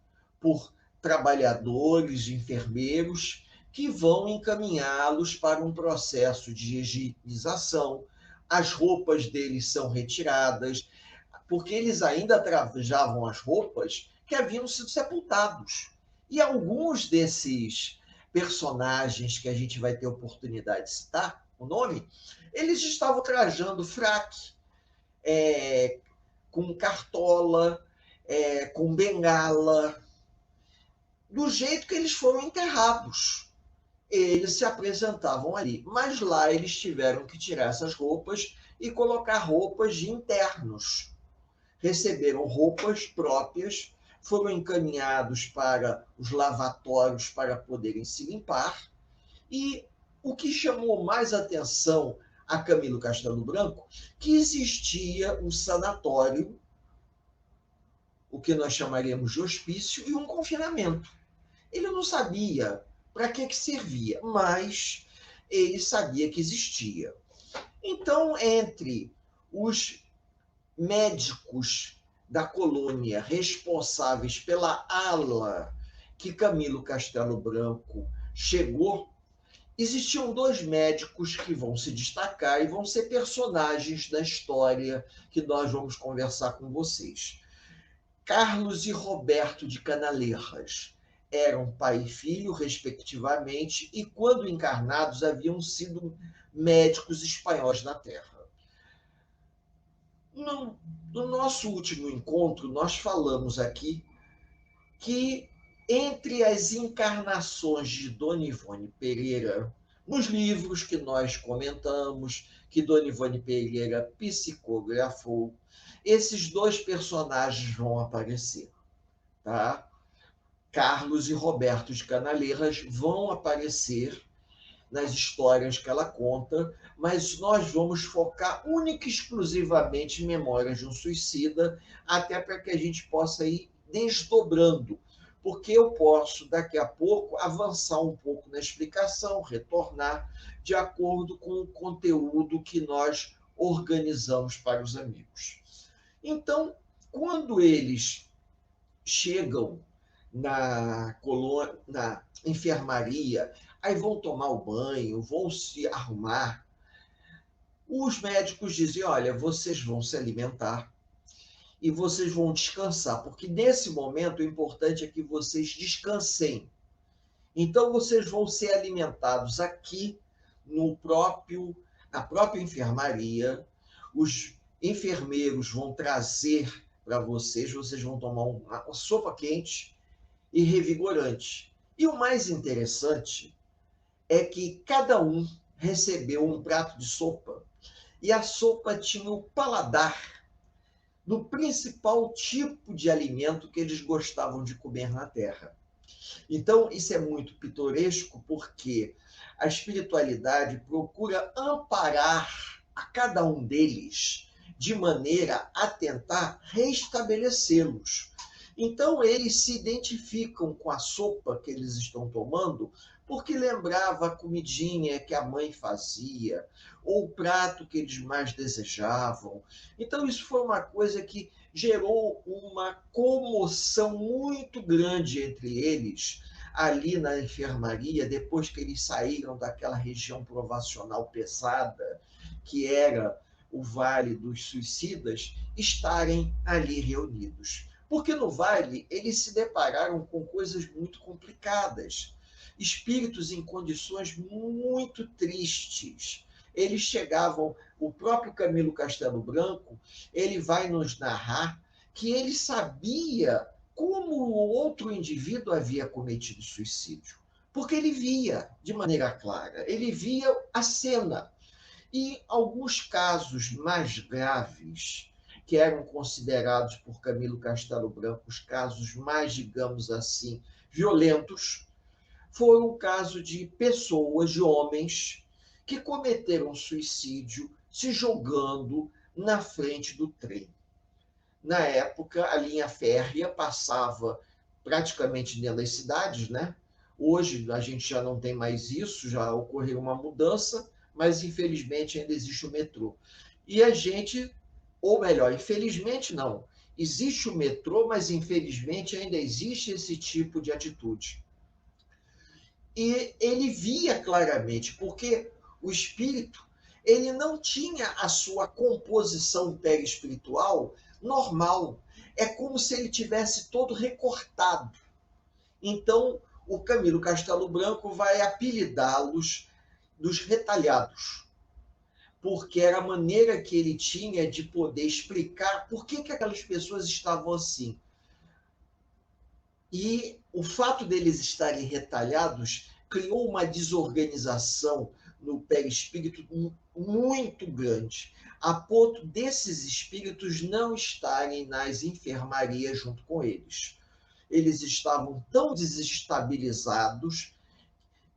por trabalhadores, enfermeiros, que vão encaminhá-los para um processo de higienização. As roupas deles são retiradas, porque eles ainda trajavam as roupas que haviam sido sepultados. E alguns desses personagens que a gente vai ter oportunidade de citar o nome, eles estavam trajando fraque, com cartola, com bengala, do jeito que eles foram enterrados. Eles se apresentavam ali, mas lá eles tiveram que tirar essas roupas e colocar roupas de internos. Receberam roupas próprias, foram encaminhados para os lavatórios para poderem se limpar. E o que chamou mais atenção a Camilo Castelo Branco, que existia um sanatório, o que nós chamaríamos de hospício, e um confinamento. Ele não sabia para que servia, mas ele sabia que existia. Então, entre os médicos da colônia responsáveis pela ala que Camilo Castelo Branco chegou, existiam 2 médicos que vão se destacar e vão ser personagens da história que nós vamos conversar com vocês. Carlos e Roberto de Canaleiras eram pai e filho, respectivamente, e quando encarnados haviam sido médicos espanhóis na Terra. No nosso último encontro, nós falamos aqui que entre as encarnações de Dona Ivone Pereira, nos livros que nós comentamos, que Dona Ivone Pereira psicografou, esses 2 personagens vão aparecer. Tá? Carlos e Roberto de Canaleiras vão aparecer nas histórias que ela conta, mas nós vamos focar única e exclusivamente em Memórias de um Suicida, até para que a gente possa ir desdobrando, porque eu posso, daqui a pouco, avançar um pouco na explicação, retornar, de acordo com o conteúdo que nós organizamos para os amigos. Então, quando eles chegam na enfermaria, aí vão tomar o banho, vão se arrumar, os médicos dizem, olha, vocês vão se alimentar e vocês vão descansar, porque nesse momento o importante é que vocês descansem. Então, vocês vão ser alimentados aqui na própria enfermaria, os enfermeiros vão trazer para vocês vão tomar uma sopa quente e revigorante. E o mais interessante é que cada um recebeu um prato de sopa e a sopa tinha o paladar do principal tipo de alimento que eles gostavam de comer na Terra. Então, isso é muito pitoresco porque a espiritualidade procura amparar a cada um deles de maneira a tentar restabelecê-los. Então, eles se identificam com a sopa que eles estão tomando porque lembrava a comidinha que a mãe fazia, ou o prato que eles mais desejavam. Então, isso foi uma coisa que gerou uma comoção muito grande entre eles, ali na enfermaria, depois que eles saíram daquela região provacional pesada, que era o Vale dos Suicidas, estarem ali reunidos. Porque no Vale eles se depararam com coisas muito complicadas, espíritos em condições muito tristes, eles chegavam, o próprio Camilo Castelo Branco, ele vai nos narrar que ele sabia como o outro indivíduo havia cometido suicídio, porque ele via de maneira clara, ele via a cena. E alguns casos mais graves, que eram considerados por Camilo Castelo Branco os casos mais, digamos assim, violentos, foram o caso de pessoas, de homens, que cometeram suicídio se jogando na frente do trem. Na época, a linha férrea passava praticamente dentro das cidades, né? Hoje a gente já não tem mais isso, já ocorreu uma mudança, mas infelizmente ainda existe o metrô. E a gente, ou melhor, infelizmente não, existe o metrô, mas infelizmente ainda existe esse tipo de atitude. E ele via claramente, porque o espírito ele não tinha a sua composição perispiritual normal. É como se ele tivesse todo recortado. Então, o Camilo Castelo Branco vai apelidá-los dos retalhados, porque era a maneira que ele tinha de poder explicar por que aquelas pessoas estavam assim. E o fato deles estarem retalhados criou uma desorganização no perispírito muito grande, a ponto desses espíritos não estarem nas enfermarias junto com eles. Eles estavam tão desestabilizados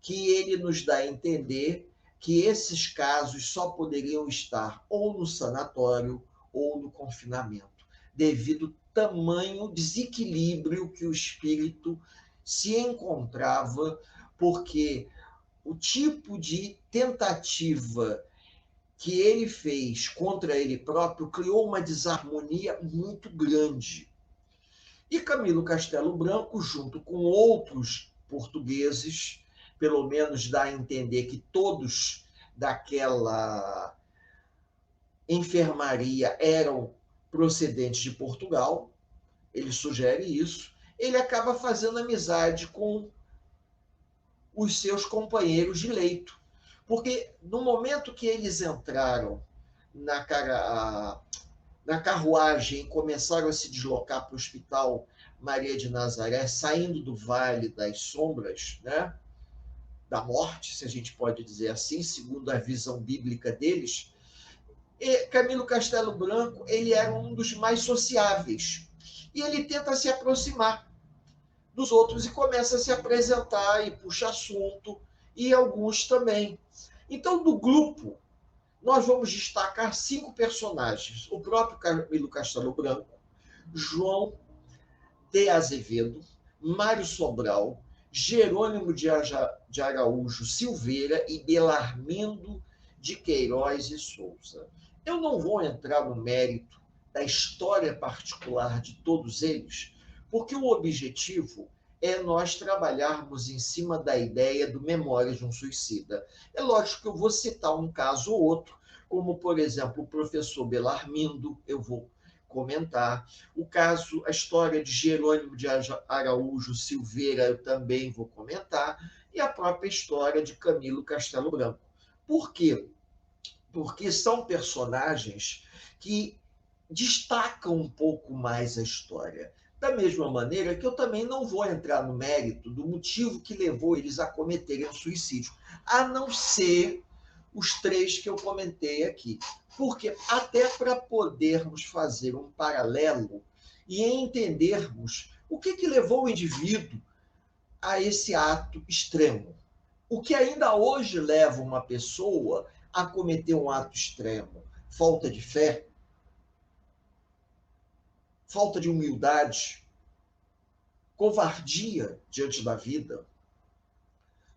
que ele nos dá a entender que esses casos só poderiam estar ou no sanatório ou no confinamento, devido ao tamanho desequilíbrio que o espírito se encontrava, porque o tipo de tentativa que ele fez contra ele próprio criou uma desarmonia muito grande. E Camilo Castelo Branco, junto com outros portugueses, pelo menos dá a entender que todos daquela enfermaria eram procedentes de Portugal, ele sugere isso, ele acaba fazendo amizade com os seus companheiros de leito. Porque no momento que eles entraram na carruagem e começaram a se deslocar para o Hospital Maria de Nazaré, saindo do Vale das Sombras, né, da morte, se a gente pode dizer assim, segundo a visão bíblica deles, e Camilo Castelo Branco ele era um dos mais sociáveis. E ele tenta se aproximar dos outros e começa a se apresentar e puxa assunto, e alguns também. Então, do grupo, nós vamos destacar 5 personagens. O próprio Camilo Castelo Branco, João de Azevedo, Mário Sobral, Jerônimo de Araújo Silveira e Belarmindo de Queiroz e Souza. Eu não vou entrar no mérito da história particular de todos eles, porque o objetivo é nós trabalharmos em cima da ideia do Memórias de um Suicida. É lógico que eu vou citar um caso ou outro, como, por exemplo, o professor Belarmindo, eu vou comentar. O caso, a história de Jerônimo de Araújo Silveira, eu também vou comentar. E a própria história de Camilo Castelo Branco. Por quê? Porque são personagens que destacam um pouco mais a história. Da mesma maneira que eu também não vou entrar no mérito do motivo que levou eles a cometerem o suicídio, a não ser os 3 que eu comentei aqui. Porque até para podermos fazer um paralelo e entendermos o que levou o indivíduo a esse ato extremo. O que ainda hoje leva uma pessoa a cometer um ato extremo? Falta de fé, falta de humildade, covardia diante da vida,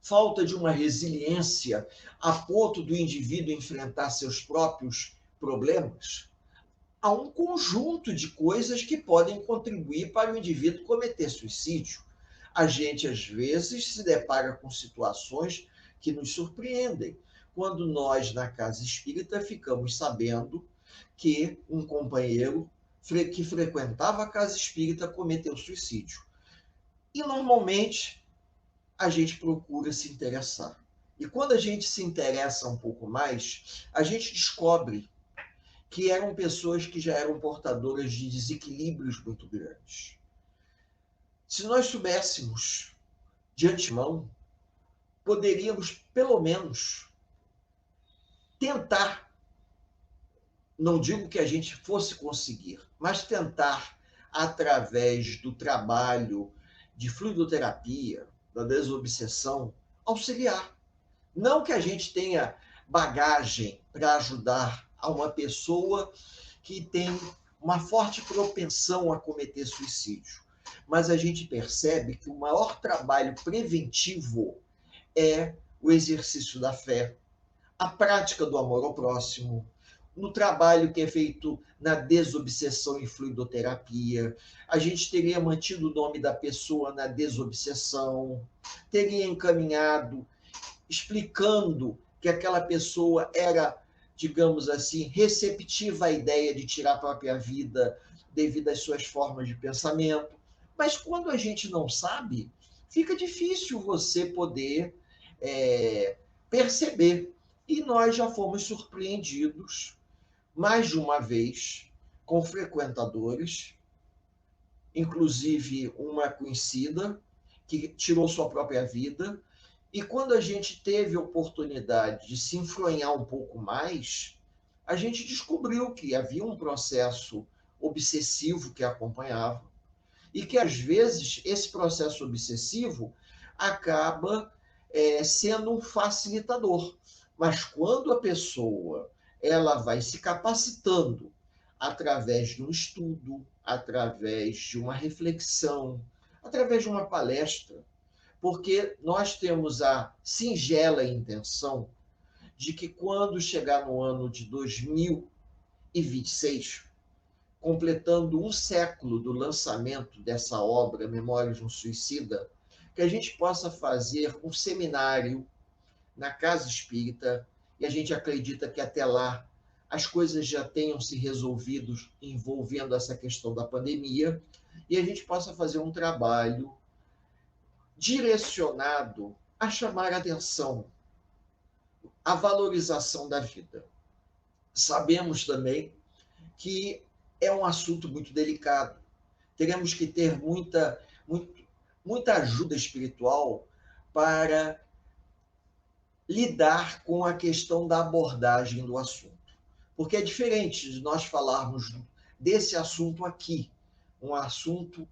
falta de uma resiliência a ponto do indivíduo enfrentar seus próprios problemas. Há um conjunto de coisas que podem contribuir para o indivíduo cometer suicídio. A gente, às vezes, se depara com situações que nos surpreendem, quando nós, na casa espírita, ficamos sabendo que um companheiro que frequentava a casa espírita cometeu suicídio. E, normalmente, a gente procura se interessar. E quando a gente se interessa um pouco mais, a gente descobre que eram pessoas que já eram portadoras de desequilíbrios muito grandes. Se nós soubéssemos de antemão, poderíamos, pelo menos, tentar, não digo que a gente fosse conseguir, mas tentar, através do trabalho de fluidoterapia, da desobsessão, auxiliar. Não que a gente tenha bagagem para ajudar a uma pessoa que tem uma forte propensão a cometer suicídio, mas a gente percebe que o maior trabalho preventivo é o exercício da fé, a prática do amor ao próximo, no trabalho que é feito na desobsessão e fluidoterapia, a gente teria mantido o nome da pessoa na desobsessão, teria encaminhado, explicando que aquela pessoa era, digamos assim, receptiva à ideia de tirar a própria vida devido às suas formas de pensamento. Mas quando a gente não sabe, fica difícil você poder perceber. E nós já fomos surpreendidos, mais de uma vez, com frequentadores, inclusive uma conhecida, que tirou sua própria vida. E quando a gente teve a oportunidade de se enfronhar um pouco mais, a gente descobriu que havia um processo obsessivo que acompanhava e que, às vezes, esse processo obsessivo acaba sendo um facilitador. Mas quando a pessoa ela vai se capacitando através de um estudo, através de uma reflexão, através de uma palestra, porque nós temos a singela intenção de que quando chegar no ano de 2026, completando um século do lançamento dessa obra, Memórias de um Suicida, que a gente possa fazer um seminário na Casa Espírita, e a gente acredita que até lá as coisas já tenham se resolvido envolvendo essa questão da pandemia, e a gente possa fazer um trabalho direcionado a chamar a atenção, a valorização da vida. Sabemos também que é um assunto muito delicado. Teremos que ter muita ajuda espiritual para lidar com a questão da abordagem do assunto. Porque é diferente de nós falarmos desse assunto aqui, um assunto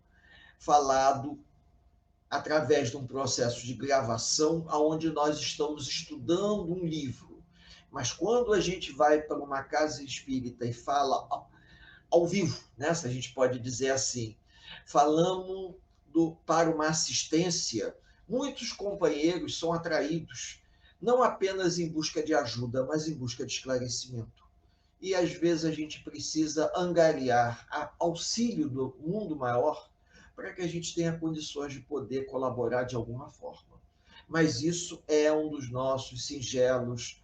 falado através de um processo de gravação, onde nós estamos estudando um livro. Mas quando a gente vai para uma casa espírita e fala ao vivo, né, se a gente pode dizer assim, falamos para uma assistência, muitos companheiros são atraídos, não apenas em busca de ajuda, mas em busca de esclarecimento. E às vezes a gente precisa angariar auxílio do mundo maior para que a gente tenha condições de poder colaborar de alguma forma. Mas isso é um dos nossos singelos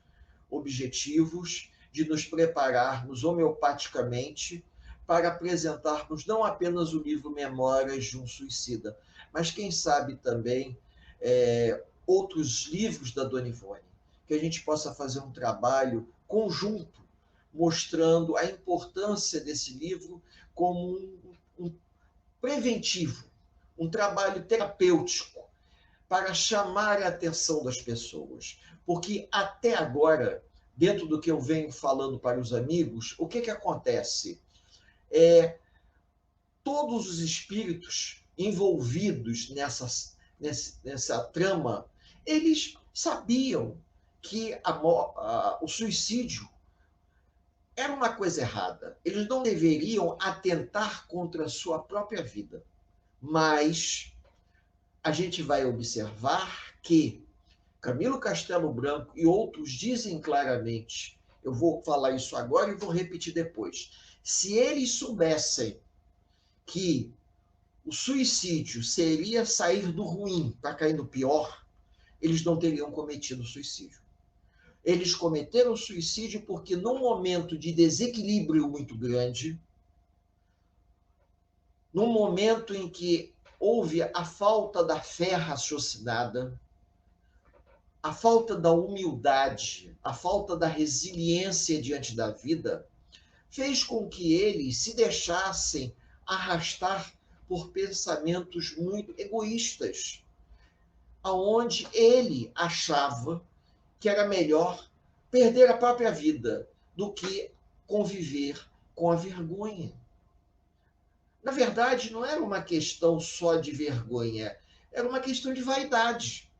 objetivos de nos prepararmos homeopaticamente para apresentarmos não apenas o livro Memórias de um Suicida, mas quem sabe também outros livros da Dona Ivone, que a gente possa fazer um trabalho conjunto, mostrando a importância desse livro como um preventivo, um trabalho terapêutico para chamar a atenção das pessoas. Porque até agora, dentro do que eu venho falando para os amigos, o que acontece? Todos os espíritos envolvidos nessa trama, eles sabiam que o suicídio era uma coisa errada. Eles não deveriam atentar contra a sua própria vida. Mas a gente vai observar que Camilo Castelo Branco e outros dizem claramente, eu vou falar isso agora e vou repetir depois, se eles soubessem que o suicídio seria sair do ruim para cair no pior, eles não teriam cometido suicídio. Eles cometeram suicídio porque, num momento de desequilíbrio muito grande, num momento em que houve a falta da fé raciocinada, a falta da humildade, a falta da resiliência diante da vida, fez com que eles se deixassem arrastar por pensamentos muito egoístas, aonde ele achava que era melhor perder a própria vida do que conviver com a vergonha. Na verdade, não era uma questão só de vergonha, era uma questão de vaidade.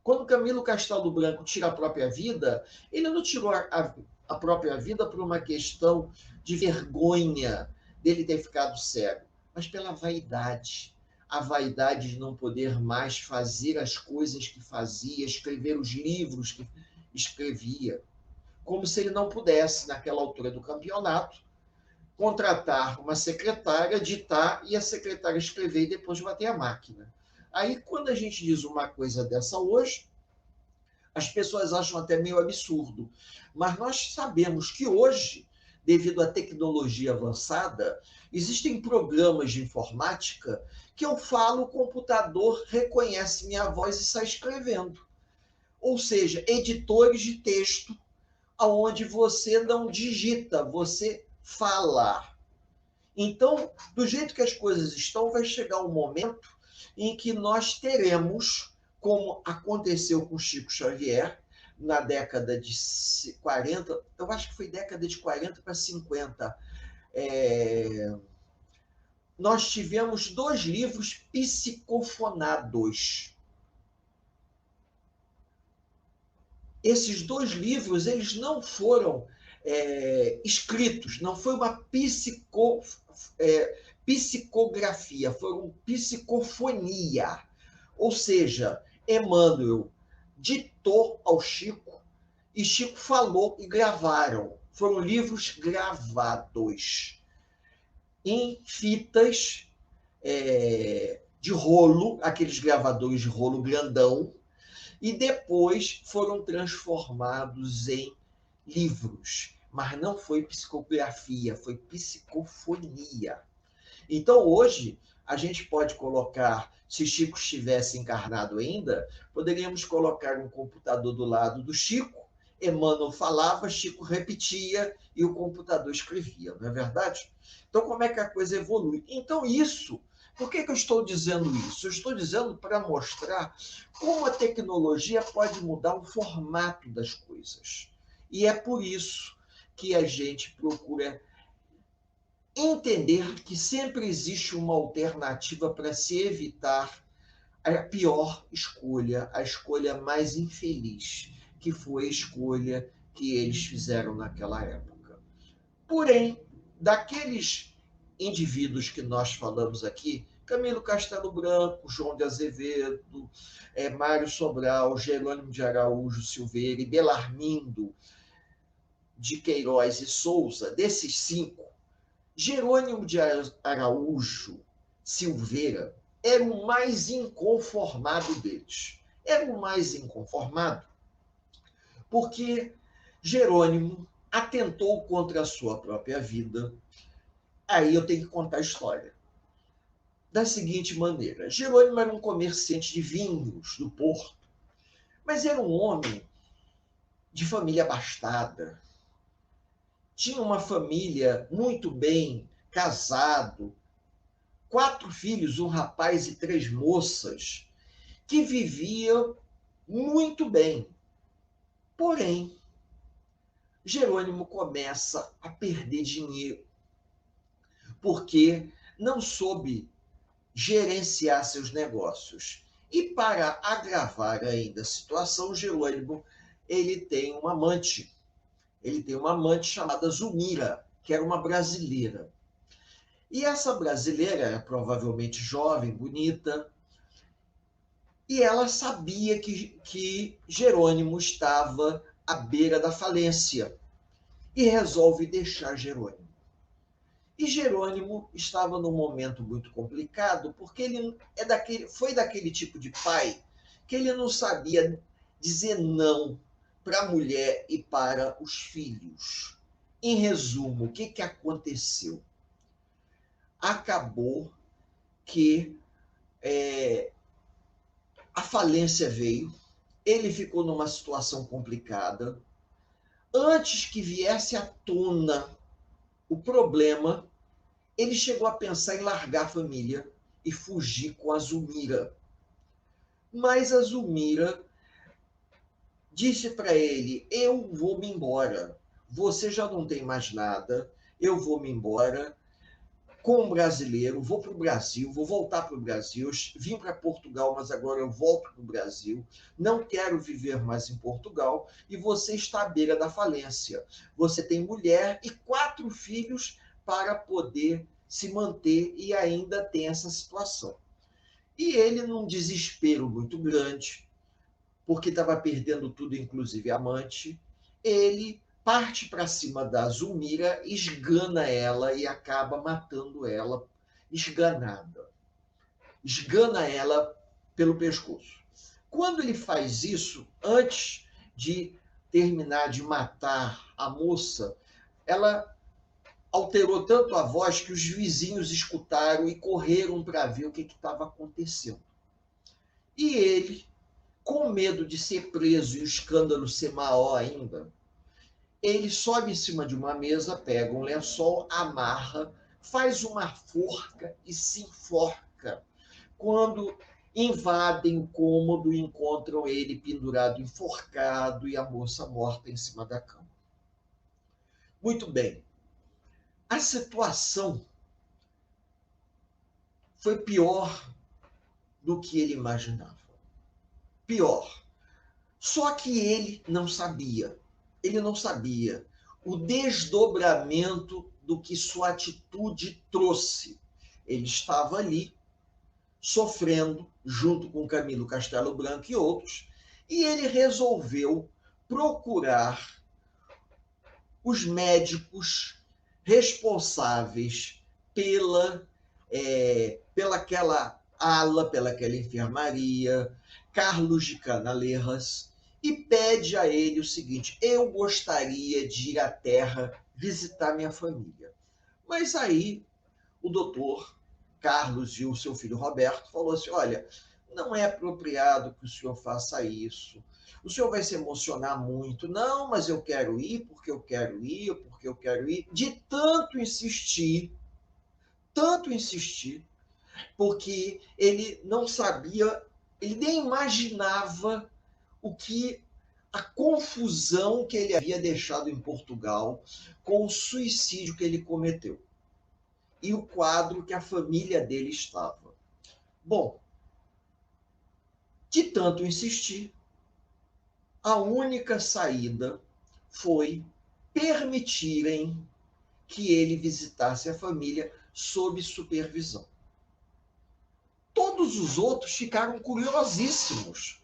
Quando Camilo Castelo Branco tira a própria vida, ele não tirou a própria vida por uma questão de vergonha dele ter ficado cego, mas pela vaidade. A vaidade de não poder mais fazer as coisas que fazia, escrever os livros que escrevia, como se ele não pudesse, naquela altura do campeonato, contratar uma secretária, ditar e a secretária escrever e depois bater a máquina. Aí, quando a gente diz uma coisa dessa hoje, as pessoas acham até meio absurdo. Mas nós sabemos que hoje, devido à tecnologia avançada, existem programas de informática que eu falo, o computador reconhece minha voz e sai escrevendo. Ou seja, editores de texto, onde você não digita, você fala. Então, do jeito que as coisas estão, vai chegar um momento em que nós teremos, como aconteceu com Chico Xavier, na década de 40, eu acho que foi década de 40 para 50, nós tivemos 2 livros psicofonados. Esses 2 livros, eles não foram escritos, não foi uma psicografia, foram psicofonia. Ou seja, Emmanuel ditou ao Chico e Chico falou e gravaram. Foram livros gravados em fitas de rolo, aqueles gravadores de rolo grandão, e depois foram transformados em livros. Mas não foi psicografia, foi psicofonia. Então, hoje, a gente pode colocar, se Chico estivesse encarnado ainda, poderíamos colocar um computador do lado do Chico, Emmanuel falava, Chico repetia e o computador escrevia, não é verdade? Então, como é que a coisa evolui? Então, isso, por que eu estou dizendo isso? Eu estou dizendo para mostrar como a tecnologia pode mudar o formato das coisas. E é por isso que a gente procura entender que sempre existe uma alternativa para se evitar a pior escolha, a escolha mais infeliz, que foi a escolha que eles fizeram naquela época. Porém, daqueles indivíduos que nós falamos aqui, Camilo Castelo Branco, João de Azevedo, Mário Sobral, Jerônimo de Araújo Silveira e Belarmindo de Queiroz e Souza, desses 5, Jerônimo de Araújo Silveira era o mais inconformado deles. Era o mais inconformado porque Jerônimo atentou contra a sua própria vida. Aí eu tenho que contar a história. Da seguinte maneira, Jerônimo era um comerciante de vinhos do Porto, mas era um homem de família abastada. Tinha uma família muito bem, casado, 4 filhos, um rapaz e 3 moças, que viviam muito bem. Porém, Jerônimo começa a perder dinheiro, porque não soube gerenciar seus negócios. E para agravar ainda a situação, Jerônimo ele tem uma amante. Ele tem uma amante chamada Zumira, que era uma brasileira. E essa brasileira era provavelmente jovem, bonita, e ela sabia que Jerônimo estava à beira da falência e resolve deixar Jerônimo. E Jerônimo estava num momento muito complicado, porque ele foi daquele tipo de pai que ele não sabia dizer não para a mulher e para os filhos. Em resumo, o que aconteceu? Acabou que a falência veio, ele ficou numa situação complicada. Antes que viesse à tona o problema, ele chegou a pensar em largar a família e fugir com a Zulmira. Mas a Zulmira disse para ele: eu vou me embora, você já não tem mais nada, eu vou me embora como brasileiro, vou para o Brasil, vou voltar para o Brasil, vim para Portugal, mas agora eu volto para o Brasil, não quero viver mais em Portugal, e você está à beira da falência. Você tem mulher e 4 filhos para poder se manter e ainda tem essa situação. E ele, num desespero muito grande, porque estava perdendo tudo, inclusive a amante, ele parte para cima da Zulmira, esgana ela e acaba matando ela, esganada. Esgana ela pelo pescoço. Quando ele faz isso, antes de terminar de matar a moça, ela alterou tanto a voz que os vizinhos escutaram e correram para ver o que estava acontecendo. E ele, com medo de ser preso e o escândalo ser maior ainda, ele sobe em cima de uma mesa, pega um lençol, amarra, faz uma forca e se enforca. Quando invadem o cômodo e encontram ele pendurado, enforcado e a moça morta em cima da cama. Muito bem. A situação foi pior do que ele imaginava. Pior. Só que ele não sabia. Ele não sabia o desdobramento do que sua atitude trouxe. Ele estava ali, sofrendo, junto com Camilo Castelo Branco e outros, e ele resolveu procurar os médicos responsáveis pelaquela ala, pelaquela enfermaria, Carlos de Canalejas, e pede a ele o seguinte: eu gostaria de ir à Terra visitar minha família. Mas aí o doutor Carlos e o seu filho Roberto falou assim: olha, não é apropriado que o senhor faça isso. O senhor vai se emocionar muito. Não, mas eu quero ir, porque eu quero ir, porque eu quero ir. De tanto insistir, porque ele não sabia, ele nem imaginava a confusão que ele havia deixado em Portugal com o suicídio que ele cometeu e o quadro que a família dele estava. Bom, de tanto insistir, a única saída foi permitirem que ele visitasse a família sob supervisão. Todos os outros ficaram curiosíssimos.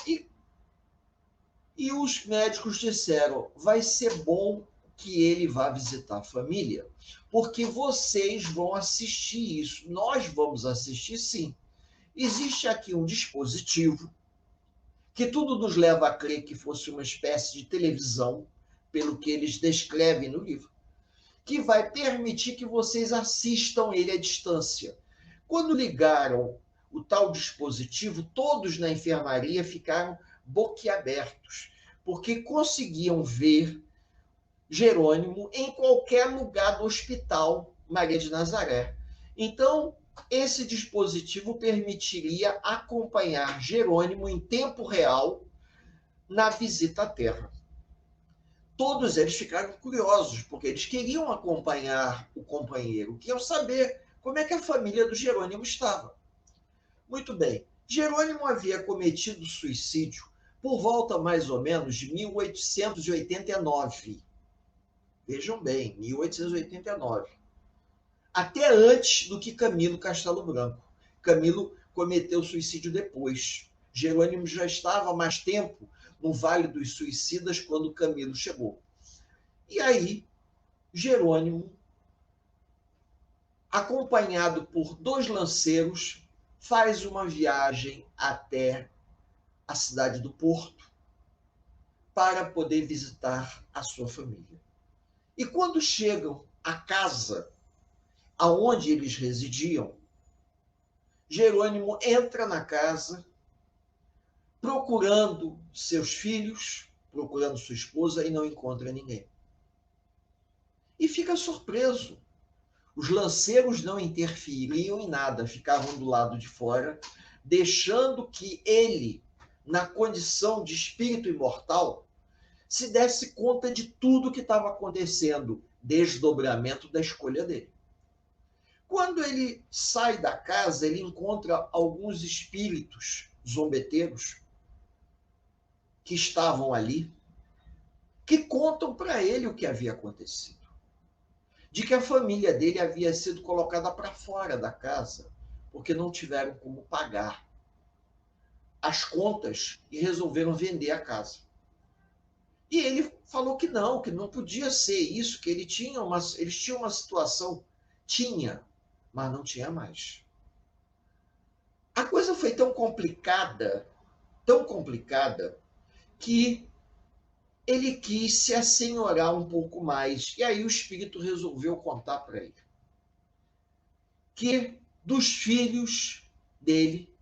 E os médicos disseram: vai ser bom que ele vá visitar a família, porque vocês vão assistir isso. Nós vamos assistir, sim. Existe aqui um dispositivo que tudo nos leva a crer que fosse uma espécie de televisão, pelo que eles descrevem no livro, que vai permitir que vocês assistam ele à distância. Quando ligaram o tal dispositivo, todos na enfermaria ficaram boquiabertos, porque conseguiam ver Jerônimo em qualquer lugar do hospital Maria de Nazaré. Então, esse dispositivo permitiria acompanhar Jerônimo em tempo real na visita à Terra. Todos eles ficaram curiosos, porque eles queriam acompanhar o companheiro, queriam saber como é que a família do Jerônimo estava. Muito bem, Jerônimo havia cometido suicídio por volta mais ou menos de 1889. Vejam bem, 1889. Até antes do que Camilo Castelo Branco. Camilo cometeu suicídio depois. Jerônimo já estava há mais tempo no Vale dos Suicidas quando Camilo chegou. E aí, Jerônimo, acompanhado por 2 lanceiros, faz uma viagem até a cidade do Porto para poder visitar a sua família. E quando chegam à casa aonde eles residiam, Jerônimo entra na casa, procurando seus filhos, procurando sua esposa e não encontra ninguém. E fica surpreso. Os lanceiros não interferiam em nada, ficavam do lado de fora, deixando que ele, na condição de espírito imortal, se desse conta de tudo que estava acontecendo, desdobramento da escolha dele. Quando ele sai da casa, ele encontra alguns espíritos zombeteiros que estavam ali, que contam para ele o que havia acontecido. De que a família dele havia sido colocada para fora da casa, porque não tiveram como pagar as contas e resolveram vender a casa. E ele falou que não podia ser isso, que eles tinham uma situação, mas não tinha mais. A coisa foi tão complicada, que ele quis se assenhorar um pouco mais. E aí o espírito resolveu contar para ele que dos filhos dele,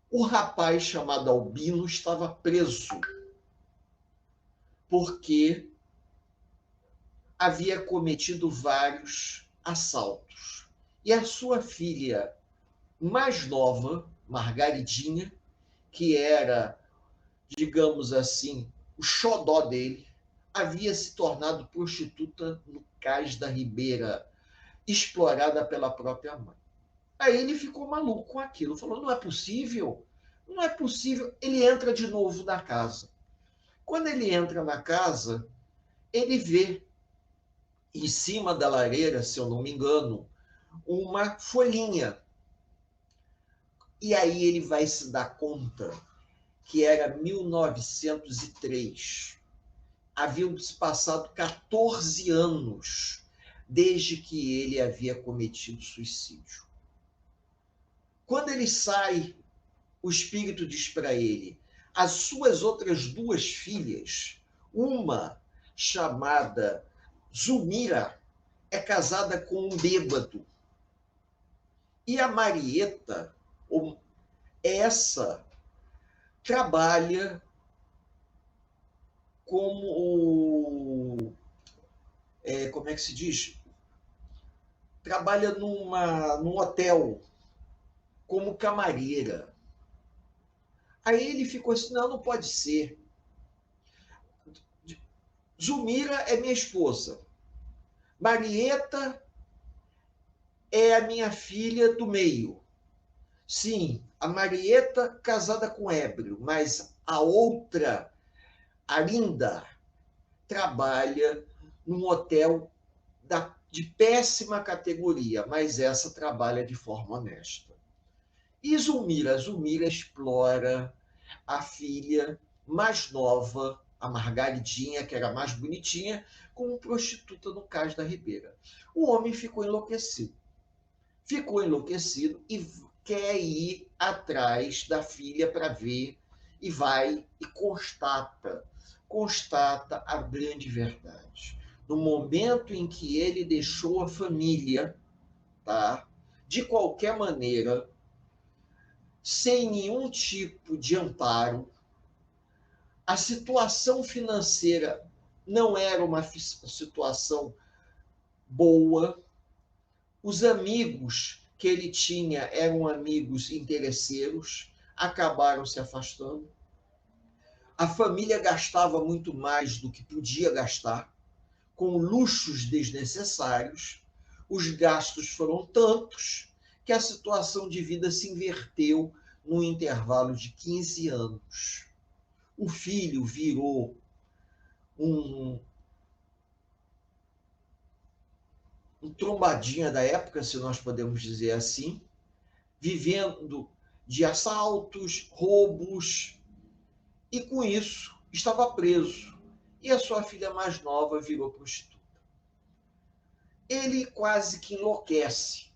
o rapaz chamado Albino estava preso porque havia cometido vários assaltos. E a sua filha mais nova, Margaridinha, que era, digamos assim, o xodó dele, havia se tornado prostituta no Cais da Ribeira, explorada pela própria mãe. Aí ele ficou maluco com aquilo, falou, não é possível, não é possível. Ele entra de novo na casa. Quando ele entra na casa, ele vê em cima da lareira, se eu não me engano, uma folhinha. E aí ele vai se dar conta que era 1903. Haviam se passado 14 anos desde que ele havia cometido suicídio. Quando ele sai, o espírito diz para ele, as suas outras duas filhas, uma chamada Zumira, é casada com um bêbado. E a Marieta, essa, trabalha como, como é que se diz? Trabalha num hotel como camareira. Aí ele ficou assim, não pode ser. Zumira é minha esposa. Marieta é a minha filha do meio. Sim, a Marieta casada com ébrio, mas a outra, a Linda, trabalha num hotel de péssima categoria, mas essa trabalha de forma honesta. E Zumira explora a filha mais nova, a Margaridinha, que era a mais bonitinha, como prostituta no Cais da Ribeira. O homem ficou enlouquecido. E quer ir atrás da filha para ver, e vai e constata a grande verdade. No momento em que ele deixou a família, tá? De qualquer maneira, sem nenhum tipo de amparo, a situação financeira não era uma situação boa, os amigos que ele tinha eram amigos interesseiros, acabaram se afastando. A família gastava muito mais do que podia gastar, com luxos desnecessários. Os gastos foram tantos que a situação de vida se inverteu num intervalo de 15 anos. O filho virou um trombadinha da época, se nós podemos dizer assim, vivendo de assaltos, roubos, e com isso estava preso. E a sua filha mais nova virou prostituta. Ele quase que enlouquece.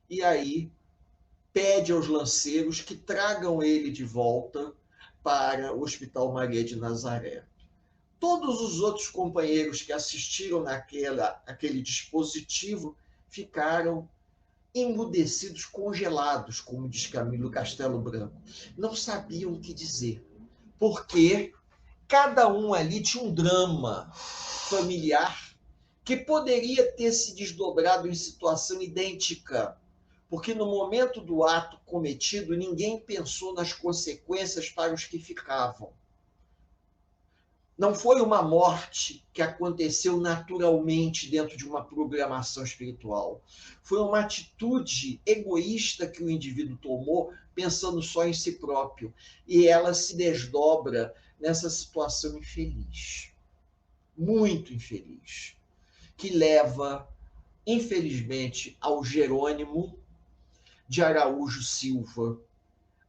E aí pede aos lanceiros que tragam ele de volta para o Hospital Maria de Nazaré. Todos os outros companheiros que assistiram aquele dispositivo ficaram emudecidos, congelados, como diz Camilo Castelo Branco. Não sabiam o que dizer, porque cada um ali tinha um drama familiar que poderia ter se desdobrado em situação idêntica, porque no momento do ato cometido, ninguém pensou nas consequências para os que ficavam. Não foi uma morte que aconteceu naturalmente dentro de uma programação espiritual. Foi uma atitude egoísta que o indivíduo tomou, pensando só em si próprio. E ela se desdobra nessa situação infeliz, muito infeliz, que leva, infelizmente, ao Jerônimo de Araújo Silva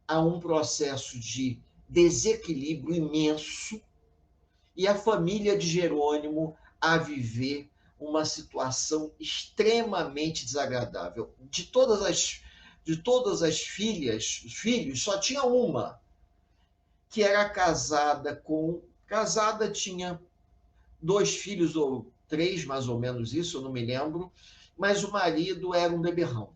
a um processo de desequilíbrio imenso, e a família de Jerônimo a viver uma situação extremamente desagradável. De todas as filhas, os filhos, só tinha uma que era casada, tinha 2 filhos ou 3, mais ou menos isso, eu não me lembro, mas o marido era um beberrão.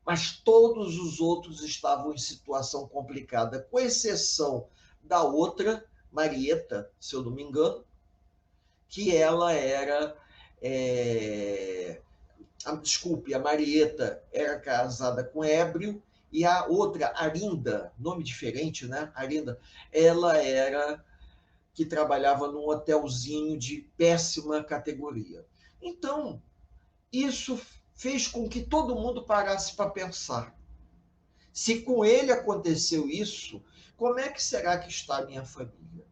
Mas todos os outros estavam em situação complicada, com exceção da outra, Marieta, se eu não me engano, que ela era... Desculpe, a Marieta era casada com Ébrio, e a outra, Arinda, nome diferente, né? Arinda, ela era que trabalhava num hotelzinho de péssima categoria. Então, isso fez com que todo mundo parasse para pensar. Se com ele aconteceu isso, como é que será que está a minha família?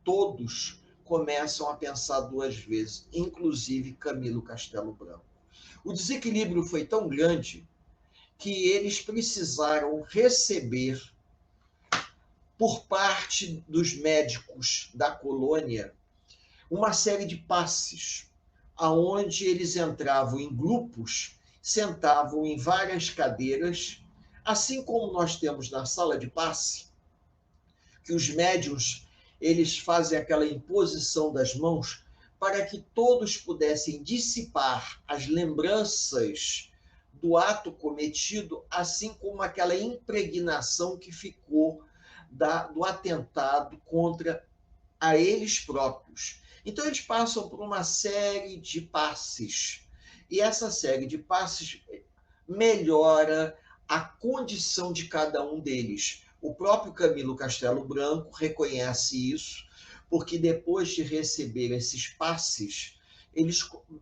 Todos começam a pensar 2 vezes, inclusive Camilo Castelo Branco. O desequilíbrio foi tão grande que eles precisaram receber, por parte dos médicos da colônia, uma série de passes, aonde eles entravam em grupos, sentavam em várias cadeiras, assim como nós temos na sala de passe, que os médiuns eles fazem aquela imposição das mãos para que todos pudessem dissipar as lembranças do ato cometido, assim como aquela impregnação que ficou do atentado contra a eles próprios. Então, eles passam por uma série de passes, e essa série de passes melhora a condição de cada um deles. O próprio Camilo Castelo Branco reconhece isso, porque depois de receber esses passes,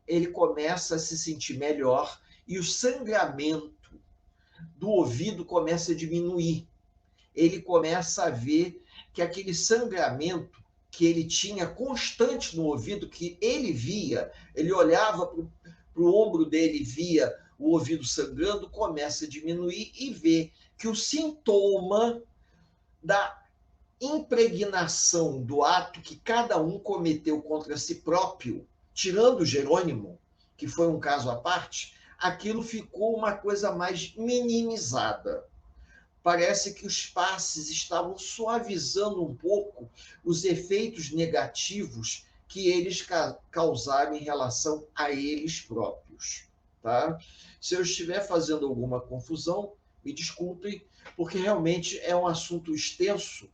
ele começa a se sentir melhor e o sangramento do ouvido começa a diminuir. Ele começa a ver que aquele sangramento que ele tinha constante no ouvido, que ele via, ele olhava para o ombro dele e via o ouvido sangrando, começa a diminuir e vê que o sintoma da impregnação do ato que cada um cometeu contra si próprio, tirando Jerônimo, que foi um caso à parte, aquilo ficou uma coisa mais minimizada. Parece que os passes estavam suavizando um pouco os efeitos negativos que eles causaram em relação a eles próprios. Tá? Se eu estiver fazendo alguma confusão, me desculpem, porque realmente é um assunto extenso.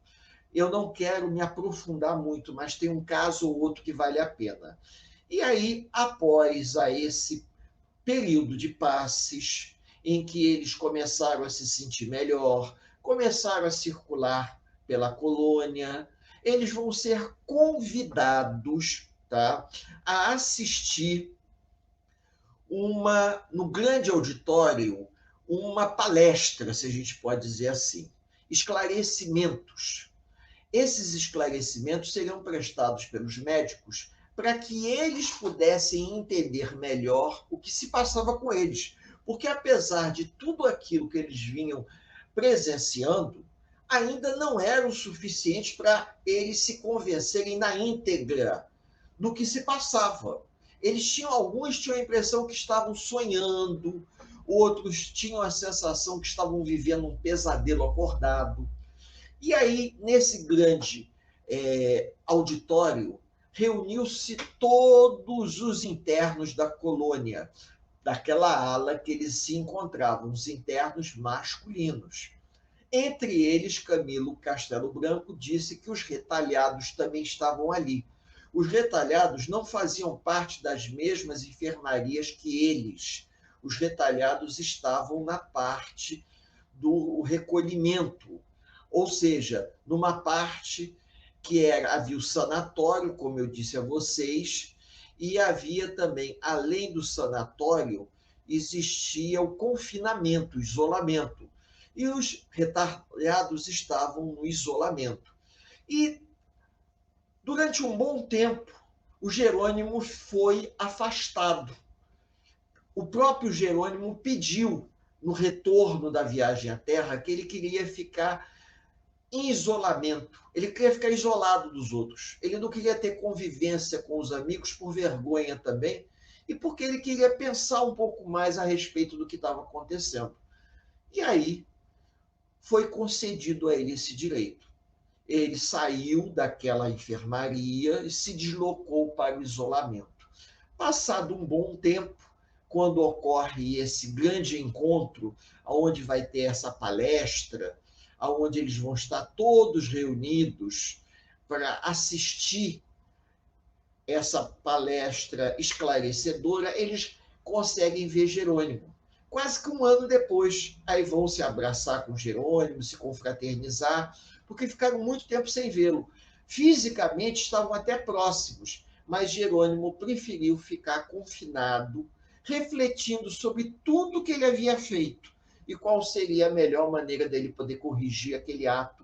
Eu não quero me aprofundar muito, mas tem um caso ou outro que vale a pena. E aí, após esse período de passes, em que eles começaram a se sentir melhor, começaram a circular pela colônia, eles vão ser convidados, tá, a assistir no grande auditório, uma palestra, se a gente pode dizer assim, esclarecimentos. Esses esclarecimentos seriam prestados pelos médicos para que eles pudessem entender melhor o que se passava com eles. Porque, apesar de tudo aquilo que eles vinham presenciando, ainda não era o suficiente para eles se convencerem na íntegra do que se passava. Alguns tinham a impressão que estavam sonhando, outros tinham a sensação que estavam vivendo um pesadelo acordado. E aí, nesse grande auditório, reuniu-se todos os internos da colônia, daquela ala que eles se encontravam, os internos masculinos. Entre eles, Camilo Castelo Branco disse que os retalhados também estavam ali. Os retalhados não faziam parte das mesmas enfermarias que eles. Os retalhados estavam na parte do recolhimento, ou seja, numa parte que havia o sanatório, como eu disse a vocês, e havia também, além do sanatório, existia o confinamento, o isolamento. E os retalhados estavam no isolamento. E, durante um bom tempo, o Jerônimo foi afastado. O próprio Jerônimo pediu, no retorno da viagem à Terra, que ele queria ficar em isolamento. Ele queria ficar isolado dos outros. Ele não queria ter convivência com os amigos por vergonha também, e porque ele queria pensar um pouco mais a respeito do que estava acontecendo. E aí foi concedido a ele esse direito. Ele saiu daquela enfermaria e se deslocou para o isolamento. Passado um bom tempo, quando ocorre esse grande encontro, onde vai ter essa palestra, onde eles vão estar todos reunidos para assistir essa palestra esclarecedora, eles conseguem ver Jerônimo. Quase que um ano depois, aí vão se abraçar com Jerônimo, se confraternizar, porque ficaram muito tempo sem vê-lo. Fisicamente estavam até próximos, mas Jerônimo preferiu ficar confinado, refletindo sobre tudo que ele havia feito e qual seria a melhor maneira dele poder corrigir aquele ato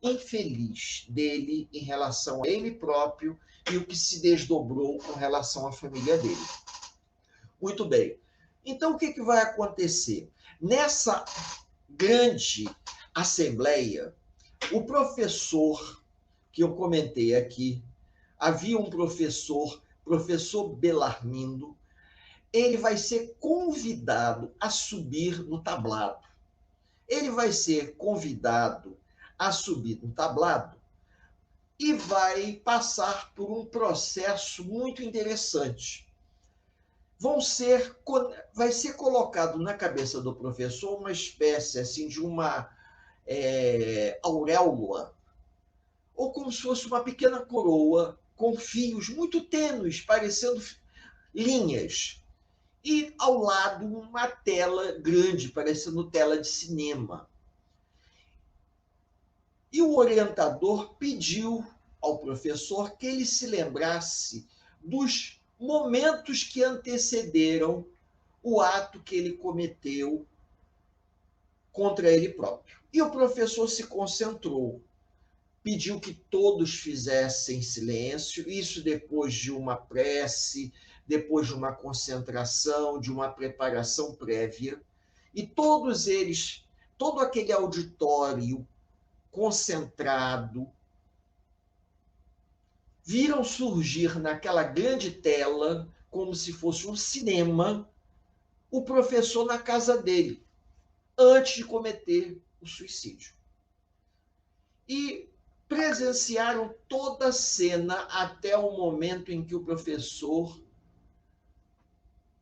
infeliz dele em relação a ele próprio e o que se desdobrou com relação à família dele. Muito bem. Então, o que vai acontecer? Nessa grande assembleia, o professor que eu comentei aqui, havia um professor Belarmindo, ele vai ser convidado a subir no tablado. Ele vai ser convidado a subir no tablado e vai passar por um processo muito interessante. Vai ser colocado na cabeça do professor uma espécie assim, de uma auréola, ou como se fosse uma pequena coroa com fios muito tênues, parecendo linhas. E ao lado uma tela grande, parecendo tela de cinema. E o orientador pediu ao professor que ele se lembrasse dos momentos que antecederam o ato que ele cometeu contra ele próprio. E o professor se concentrou, pediu que todos fizessem silêncio, isso depois de uma prece, depois de uma concentração, de uma preparação prévia, e todos eles, todo aquele auditório concentrado, viram surgir naquela grande tela, como se fosse um cinema, o professor na casa dele, antes de cometer o suicídio. E presenciaram toda a cena até o momento em que o professor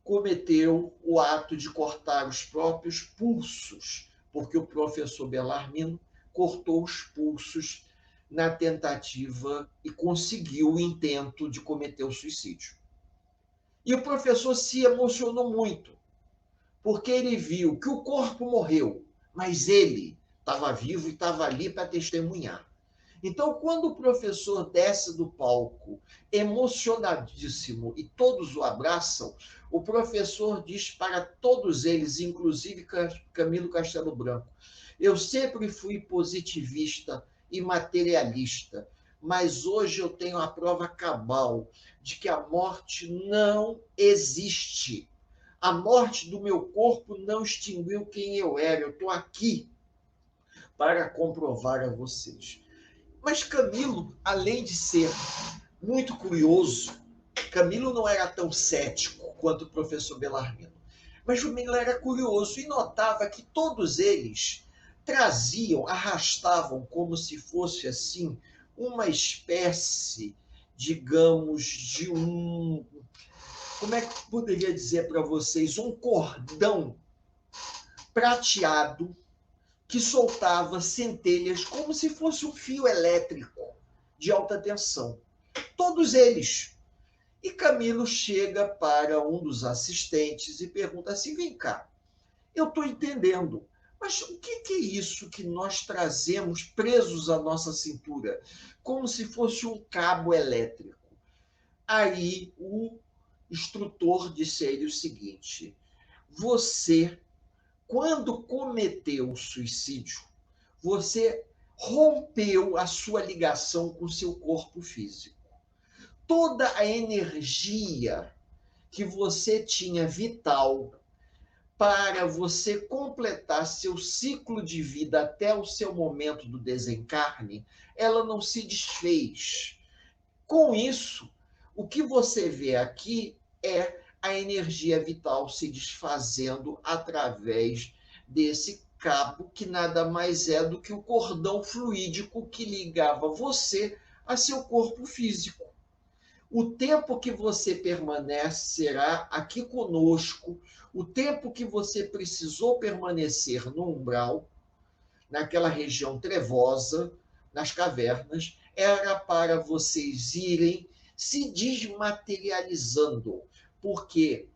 cometeu o ato de cortar os próprios pulsos, porque o professor Belarmino cortou os pulsos na tentativa e conseguiu o intento de cometer o suicídio. E o professor se emocionou muito, porque ele viu que o corpo morreu, mas ele estava vivo e estava ali para testemunhar. Então, quando o professor desce do palco, emocionadíssimo, e todos o abraçam, o professor diz para todos eles, inclusive Camilo Castelo Branco: eu sempre fui positivista e materialista, mas hoje eu tenho a prova cabal de que a morte não existe. A morte do meu corpo não extinguiu quem eu era. Eu estou aqui para comprovar a vocês. Mas Camilo, além de ser muito curioso, Camilo não era tão cético quanto o professor Belarmino, mas Camilo era curioso e notava que todos eles traziam, arrastavam como se fosse assim uma espécie, digamos, de como é que eu poderia dizer para vocês, um cordão prateado que soltava centelhas como se fosse um fio elétrico de alta tensão. Todos eles. E Camilo chega para um dos assistentes e pergunta assim: vem cá, eu estou entendendo, mas o que é isso que nós trazemos presos à nossa cintura, como se fosse um cabo elétrico? Aí o instrutor disse a ele o seguinte: você, quando cometeu o suicídio, você rompeu a sua ligação com o seu corpo físico. Toda a energia que você tinha vital para você completar seu ciclo de vida até o seu momento do desencarne, ela não se desfez. Com isso, o que você vê aqui é a energia vital se desfazendo através desse cabo, que nada mais é do que o cordão fluídico que ligava você a seu corpo físico. O tempo que você permanecerá aqui conosco, o tempo que você precisou permanecer no umbral, naquela região trevosa, nas cavernas, era para vocês irem se desmaterializando, porque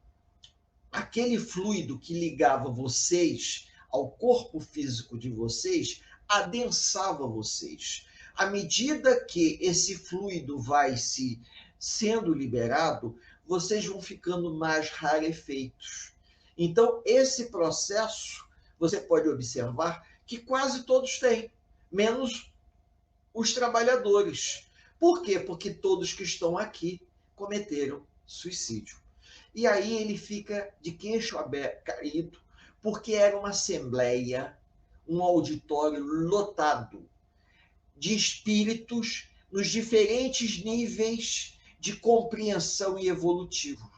aquele fluido que ligava vocês ao corpo físico de vocês adensava vocês. À medida que esse fluido vai se sendo liberado, vocês vão ficando mais rarefeitos. Então, esse processo, você pode observar que quase todos têm, menos os trabalhadores. Por quê? Porque todos que estão aqui cometeram suicídio. E aí ele fica de queixo aberto, caído, porque era uma assembleia, um auditório lotado de espíritos nos diferentes níveis de compreensão e evolutivo.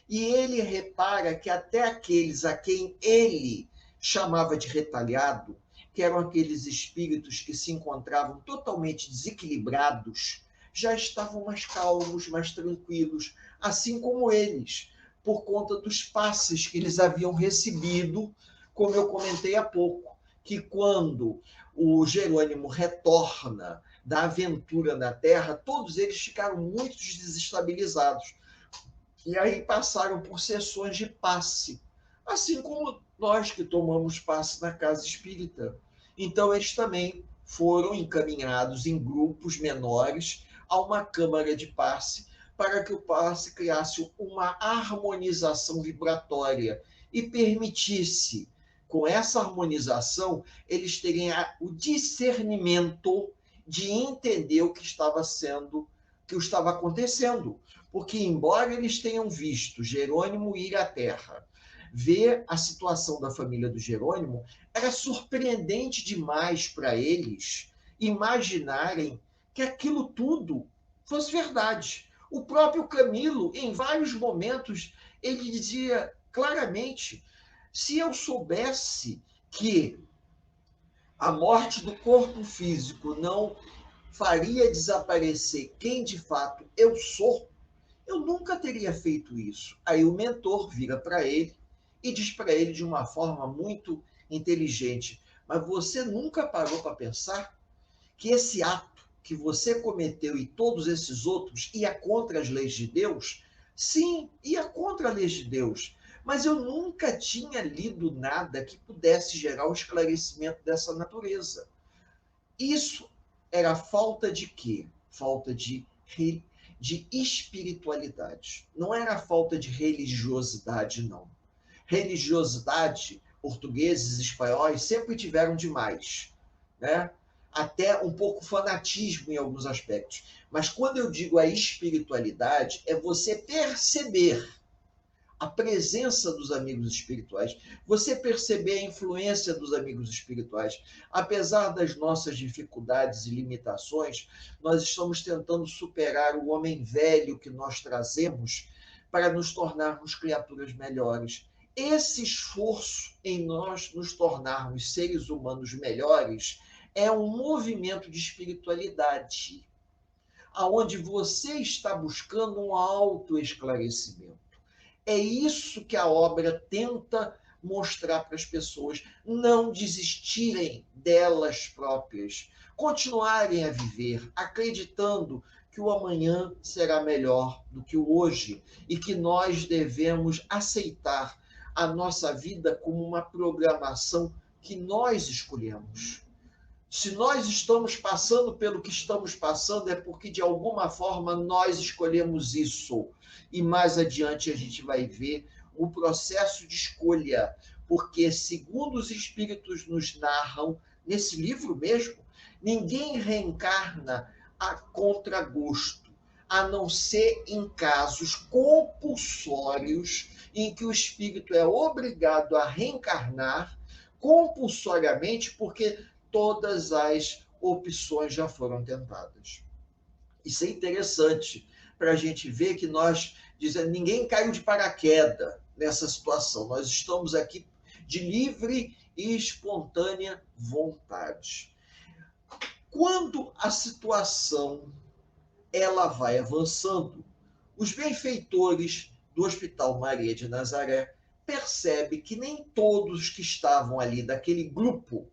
E ele repara que até aqueles a quem ele chamava de retalhado, que eram aqueles espíritos que se encontravam totalmente desequilibrados, já estavam mais calmos, mais tranquilos, assim como eles, por conta dos passes que eles haviam recebido, como eu comentei há pouco, que quando o Jerônimo retorna da aventura na Terra, todos eles ficaram muito desestabilizados. E aí passaram por sessões de passe, assim como nós que tomamos passe na casa espírita. Então, eles também foram encaminhados em grupos menores a uma câmara de passe, para que o passe criasse uma harmonização vibratória e permitisse, com essa harmonização, eles terem o discernimento de entender o que estava acontecendo. Porque, embora eles tenham visto Jerônimo ir à Terra, ver a situação da família do Jerônimo, era surpreendente demais para eles imaginarem que aquilo tudo fosse verdade. O próprio Camilo, em vários momentos, ele dizia claramente: se eu soubesse que a morte do corpo físico não faria desaparecer quem de fato eu sou, eu nunca teria feito isso. Aí o mentor vira para ele e diz para ele de uma forma muito inteligente: mas você nunca parou para pensar que esse ato que você cometeu e todos esses outros ia contra as leis de Deus? Sim, ia contra a lei de Deus. Mas eu nunca tinha lido nada que pudesse gerar o esclarecimento dessa natureza. Isso era falta de quê? Falta de espiritualidade. Não era falta de religiosidade, não. Religiosidade, portugueses e espanhóis sempre tiveram demais, né? Até um pouco fanatismo em alguns aspectos. Mas quando eu digo a espiritualidade, é você perceber a presença dos amigos espirituais, você perceber a influência dos amigos espirituais. Apesar das nossas dificuldades e limitações, nós estamos tentando superar o homem velho que nós trazemos para nos tornarmos criaturas melhores. Esse esforço em nós nos tornarmos seres humanos melhores é um movimento de espiritualidade, aonde você está buscando um autoesclarecimento. É isso que a obra tenta mostrar para as pessoas, não desistirem delas próprias, continuarem a viver, acreditando que o amanhã será melhor do que o hoje e que nós devemos aceitar a nossa vida como uma programação que nós escolhemos. Se nós estamos passando pelo que estamos passando, é porque de alguma forma nós escolhemos isso. E mais adiante a gente vai ver o processo de escolha, porque, segundo os espíritos nos narram, nesse livro mesmo, ninguém reencarna a contragosto, a não ser em casos compulsórios em que o espírito é obrigado a reencarnar compulsoriamente, porque todas as opções já foram tentadas. Isso é interessante para a gente ver que nós dizemos, ninguém caiu de paraquedas nessa situação. Nós estamos aqui de livre e espontânea vontade. Quando a situação ela vai avançando, os benfeitores do Hospital Maria de Nazaré percebem que nem todos que estavam ali daquele grupo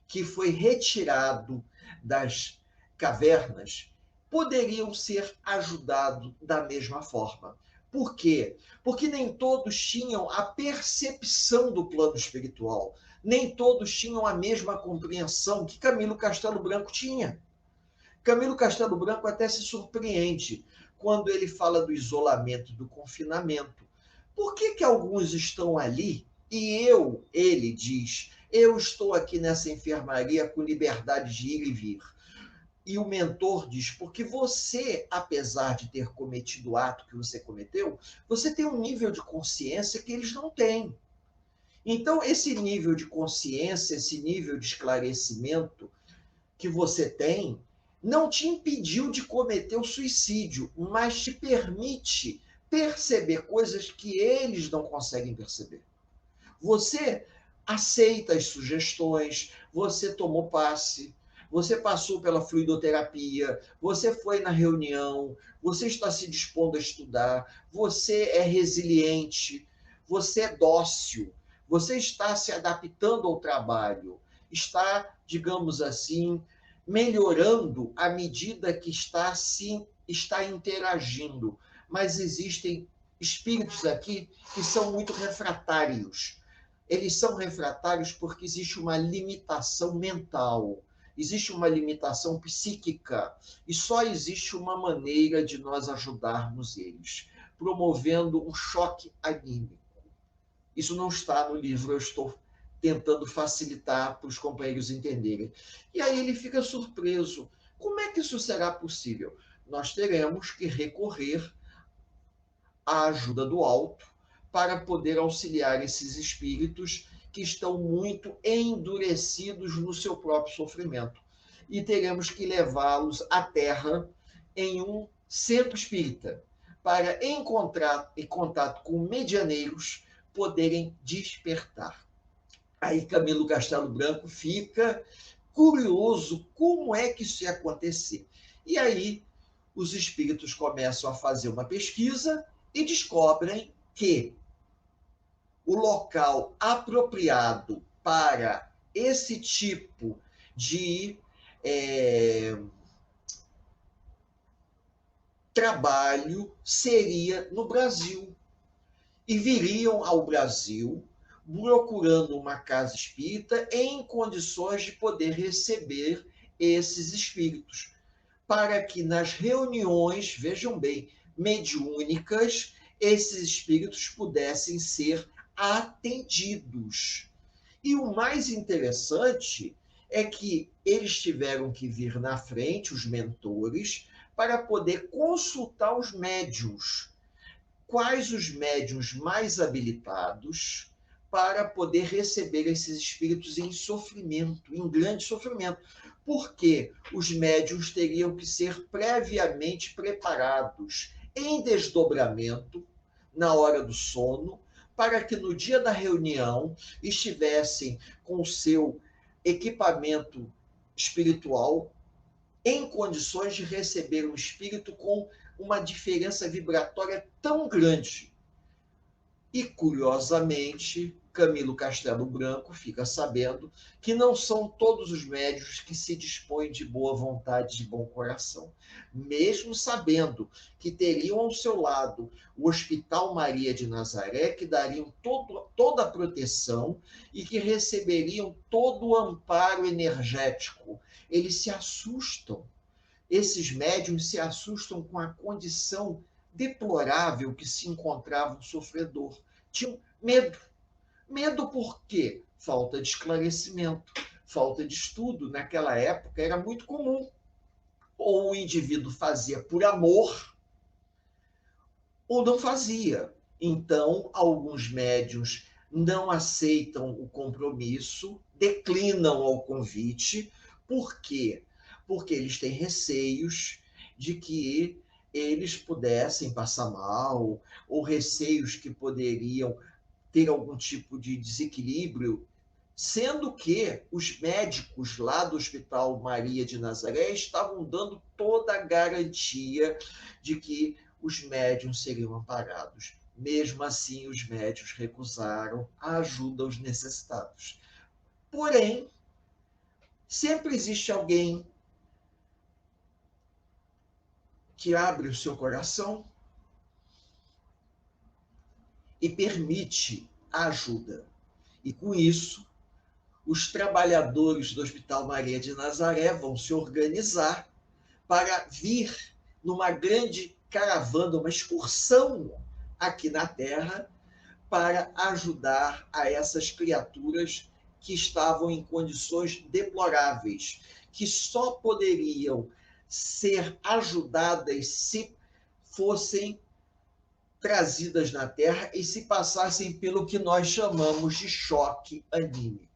que foi retirado das cavernas poderiam ser ajudados da mesma forma. Por quê? Porque nem todos tinham a percepção do plano espiritual, nem todos tinham a mesma compreensão que Camilo Castelo Branco tinha. Camilo Castelo Branco até se surpreende quando ele fala do isolamento, do confinamento. Por que alguns estão ali e ele diz, eu estou aqui nessa enfermaria com liberdade de ir e vir? E o mentor diz, porque você, apesar de ter cometido o ato que você cometeu, você tem um nível de consciência que eles não têm. Então, esse nível de consciência, esse nível de esclarecimento que você tem, não te impediu de cometer o suicídio, mas te permite perceber coisas que eles não conseguem perceber. Você aceita as sugestões, você tomou passe, você passou pela fluidoterapia, você foi na reunião, você está se dispondo a estudar, você é resiliente, você é dócil, você está se adaptando ao trabalho, está, digamos assim, melhorando à medida que está interagindo. Mas existem espíritos aqui que são muito refratários. Eles são refratários porque existe uma limitação mental, existe uma limitação psíquica, e só existe uma maneira de nós ajudarmos eles, promovendo um choque anímico. Isso não está no livro, eu estou tentando facilitar para os companheiros entenderem. E aí ele fica surpreso. Como é que isso será possível? Nós teremos que recorrer à ajuda do alto para poder auxiliar esses espíritos que estão muito endurecidos no seu próprio sofrimento. E teremos que levá-los à Terra em um centro espírita, para, em contato com medianeiros, poderem despertar. Aí Camilo Castelo Branco fica curioso como é que isso ia acontecer. E aí os espíritos começam a fazer uma pesquisa e descobrem que o local apropriado para esse tipo de trabalho seria no Brasil. E viriam ao Brasil procurando uma casa espírita em condições de poder receber esses espíritos, para que nas reuniões, vejam bem, mediúnicas, esses espíritos pudessem ser atendidos. E o mais interessante é que eles tiveram que vir na frente, os mentores, para poder consultar os médiuns. Quais os médiuns mais habilitados para poder receber esses espíritos em sofrimento, em grande sofrimento? Porque os médiuns teriam que ser previamente preparados em desdobramento, na hora do sono, para que no dia da reunião estivessem com o seu equipamento espiritual em condições de receber um espírito com uma diferença vibratória tão grande, E, curiosamente, Camilo Castelo Branco fica sabendo que não são todos os médiuns que se dispõem de boa vontade, de bom coração. Mesmo sabendo que teriam ao seu lado o Hospital Maria de Nazaré, que dariam toda a proteção e que receberiam todo o amparo energético. Eles se assustam. Esses médiuns se assustam com a condição deplorável que se encontrava o sofredor. Tinham medo. Medo por quê? Falta de esclarecimento, falta de estudo. Naquela época era muito comum. Ou o indivíduo fazia por amor, ou não fazia. Então, alguns médiuns não aceitam o compromisso, declinam ao convite. Por quê? Porque eles têm receios de que eles pudessem passar mal, ou receios que poderiam ter algum tipo de desequilíbrio, sendo que os médicos lá do Hospital Maria de Nazaré estavam dando toda a garantia de que os médiuns seriam amparados. Mesmo assim, os médiuns recusaram a ajuda aos necessitados. Porém, sempre existe alguém que abre o seu coração e permite a ajuda. E com isso, os trabalhadores do Hospital Maria de Nazaré vão se organizar para vir numa grande caravana, uma excursão aqui na Terra, para ajudar a essas criaturas que estavam em condições deploráveis, que só poderiam ser ajudadas se fossem trazidas na Terra e se passassem pelo que nós chamamos de choque anímico.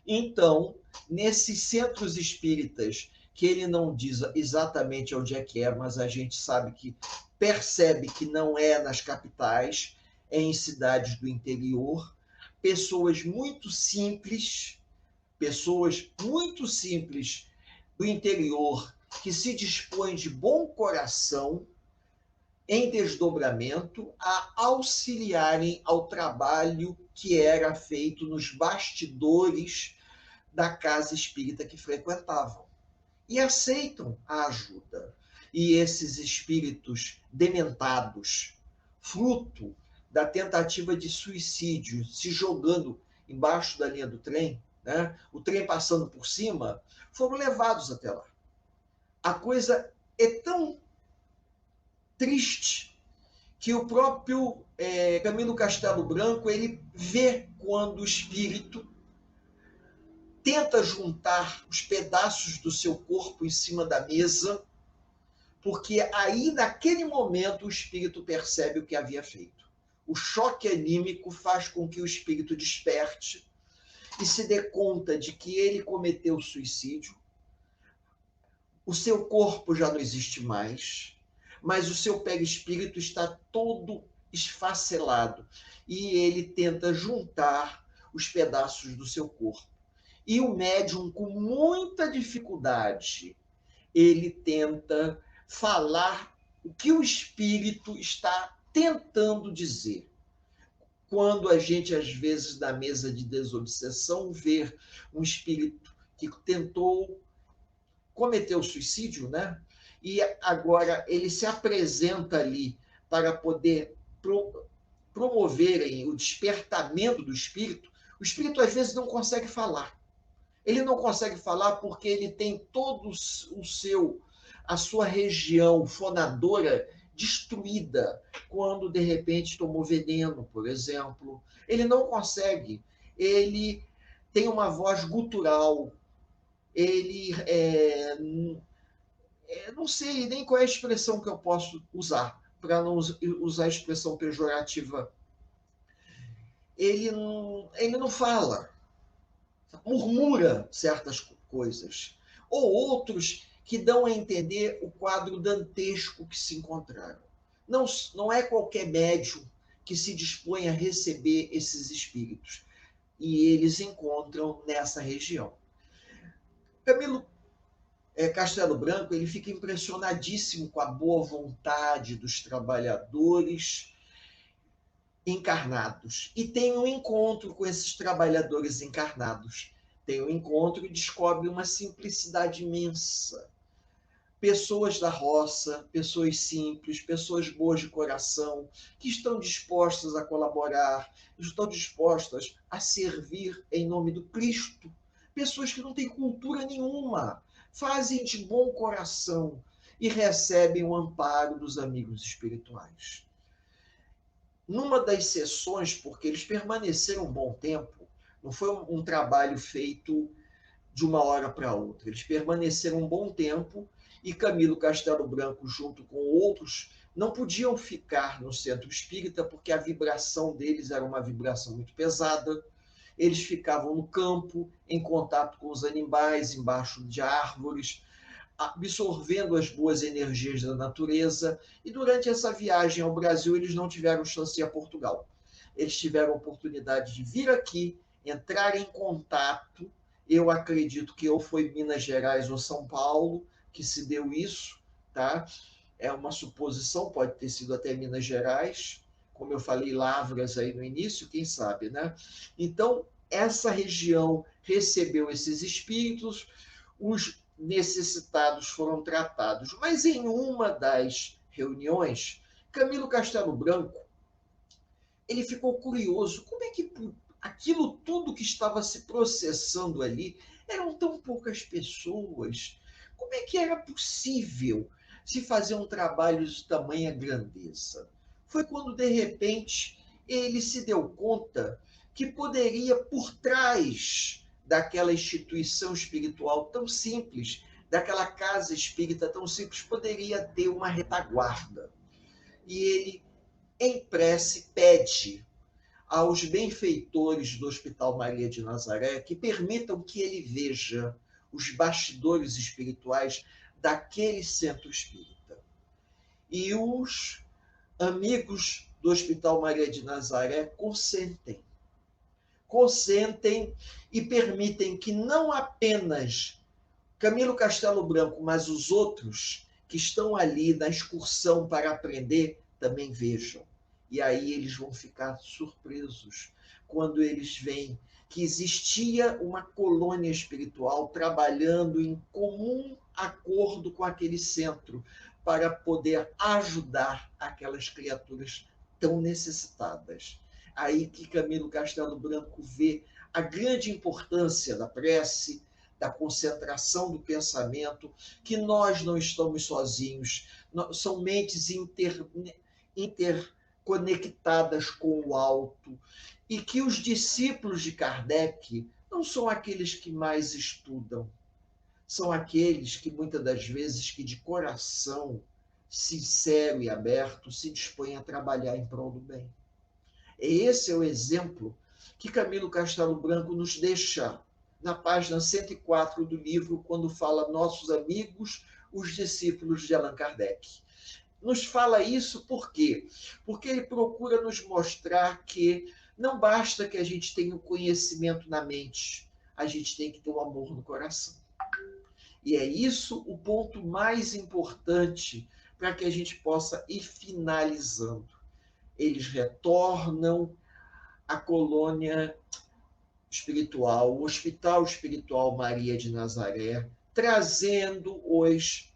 Então, nesses centros espíritas, que ele não diz exatamente onde é que é, mas a gente sabe que percebe que não é nas capitais, é em cidades do interior, pessoas muito simples do interior, que se dispõem de bom coração, em desdobramento, a auxiliarem ao trabalho que era feito nos bastidores da casa espírita que frequentavam. E aceitam a ajuda. E esses espíritos dementados, fruto da tentativa de suicídio, se jogando embaixo da linha do trem, né? O trem passando por cima, foram levados até lá. A coisa é tão triste que o próprio Camilo Castelo Branco ele vê quando o espírito tenta juntar os pedaços do seu corpo em cima da mesa, porque aí, naquele momento, o espírito percebe o que havia feito. O choque anímico faz com que o espírito desperte e se dê conta de que ele cometeu suicídio, o seu corpo já não existe mais, mas o seu perispírito está todo esfacelado e ele tenta juntar os pedaços do seu corpo. E o médium, com muita dificuldade, ele tenta falar o que o espírito está tentando dizer. Quando a gente, às vezes, na mesa de desobsessão, vê um espírito que tentou cometer o suicídio, né? E agora ele se apresenta ali para poder promoverem o despertamento do espírito, o espírito às vezes não consegue falar. Ele não consegue falar porque ele tem todo a sua região fonadora destruída quando de repente tomou veneno, por exemplo. Ele não consegue. Ele tem uma voz gutural. Ele não sei nem qual é a expressão que eu posso usar, para não usar a expressão pejorativa. Ele não fala, murmura certas coisas. Ou outros que dão a entender o quadro dantesco que se encontraram. Não é qualquer médium que se dispõe a receber esses espíritos. E eles encontram nessa região. Camilo Castelo Branco ele fica impressionadíssimo com a boa vontade dos trabalhadores encarnados e tem um encontro com esses trabalhadores encarnados. Tem um encontro e descobre uma simplicidade imensa. Pessoas da roça, pessoas simples, pessoas boas de coração, que estão dispostas a colaborar, estão dispostas a servir em nome do Cristo. Pessoas que não têm cultura nenhuma, fazem de bom coração e recebem o amparo dos amigos espirituais. Numa das sessões, porque eles permaneceram um bom tempo, não foi um trabalho feito de uma hora para outra, eles permaneceram um bom tempo e Camilo Castelo Branco, junto com outros, não podiam ficar no centro espírita porque a vibração deles era uma vibração muito pesada. Eles ficavam no campo, em contato com os animais, embaixo de árvores, absorvendo as boas energias da natureza. E durante essa viagem ao Brasil, eles não tiveram chance de ir a Portugal. Eles tiveram a oportunidade de vir aqui, entrar em contato. Eu acredito que ou foi Minas Gerais ou São Paulo que se deu isso, tá? É uma suposição, pode ter sido até Minas Gerais, como eu falei, Lavras aí no início, quem sabe, né? Então, essa região recebeu esses espíritos, os necessitados foram tratados. Mas em uma das reuniões, Camilo Castelo Branco, ele ficou curioso, como é que aquilo tudo que estava se processando ali, eram tão poucas pessoas, como é que era possível se fazer um trabalho de tamanha grandeza? Foi quando, de repente, ele se deu conta que poderia, por trás daquela instituição espiritual tão simples, daquela casa espírita tão simples, poderia ter uma retaguarda. E ele, em prece, pede aos benfeitores do Hospital Maria de Nazaré que permitam que ele veja os bastidores espirituais daquele centro espírita. E os amigos do Hospital Maria de Nazaré consentem e permitem que não apenas Camilo Castelo Branco, mas os outros que estão ali na excursão para aprender também vejam. E aí eles vão ficar surpresos quando eles veem que existia uma colônia espiritual trabalhando em comum acordo com aquele centro para poder ajudar aquelas criaturas tão necessitadas. Aí que Camilo Castelo Branco vê a grande importância da prece, da concentração do pensamento, que nós não estamos sozinhos, são mentes interconectadas com o alto, e que os discípulos de Kardec não são aqueles que mais estudam, são aqueles que muitas das vezes que de coração sincero e aberto se dispõem a trabalhar em prol do bem. Esse é o exemplo que Camilo Castelo Branco nos deixa na página 104 do livro, quando fala nossos amigos, os discípulos de Allan Kardec. Nos fala isso por quê? Porque ele procura nos mostrar que não basta que a gente tenha o conhecimento na mente, a gente tem que ter o amor no coração. E é isso o ponto mais importante para que a gente possa ir finalizando. Eles retornam à colônia espiritual, o Hospital Espiritual Maria de Nazaré, trazendo os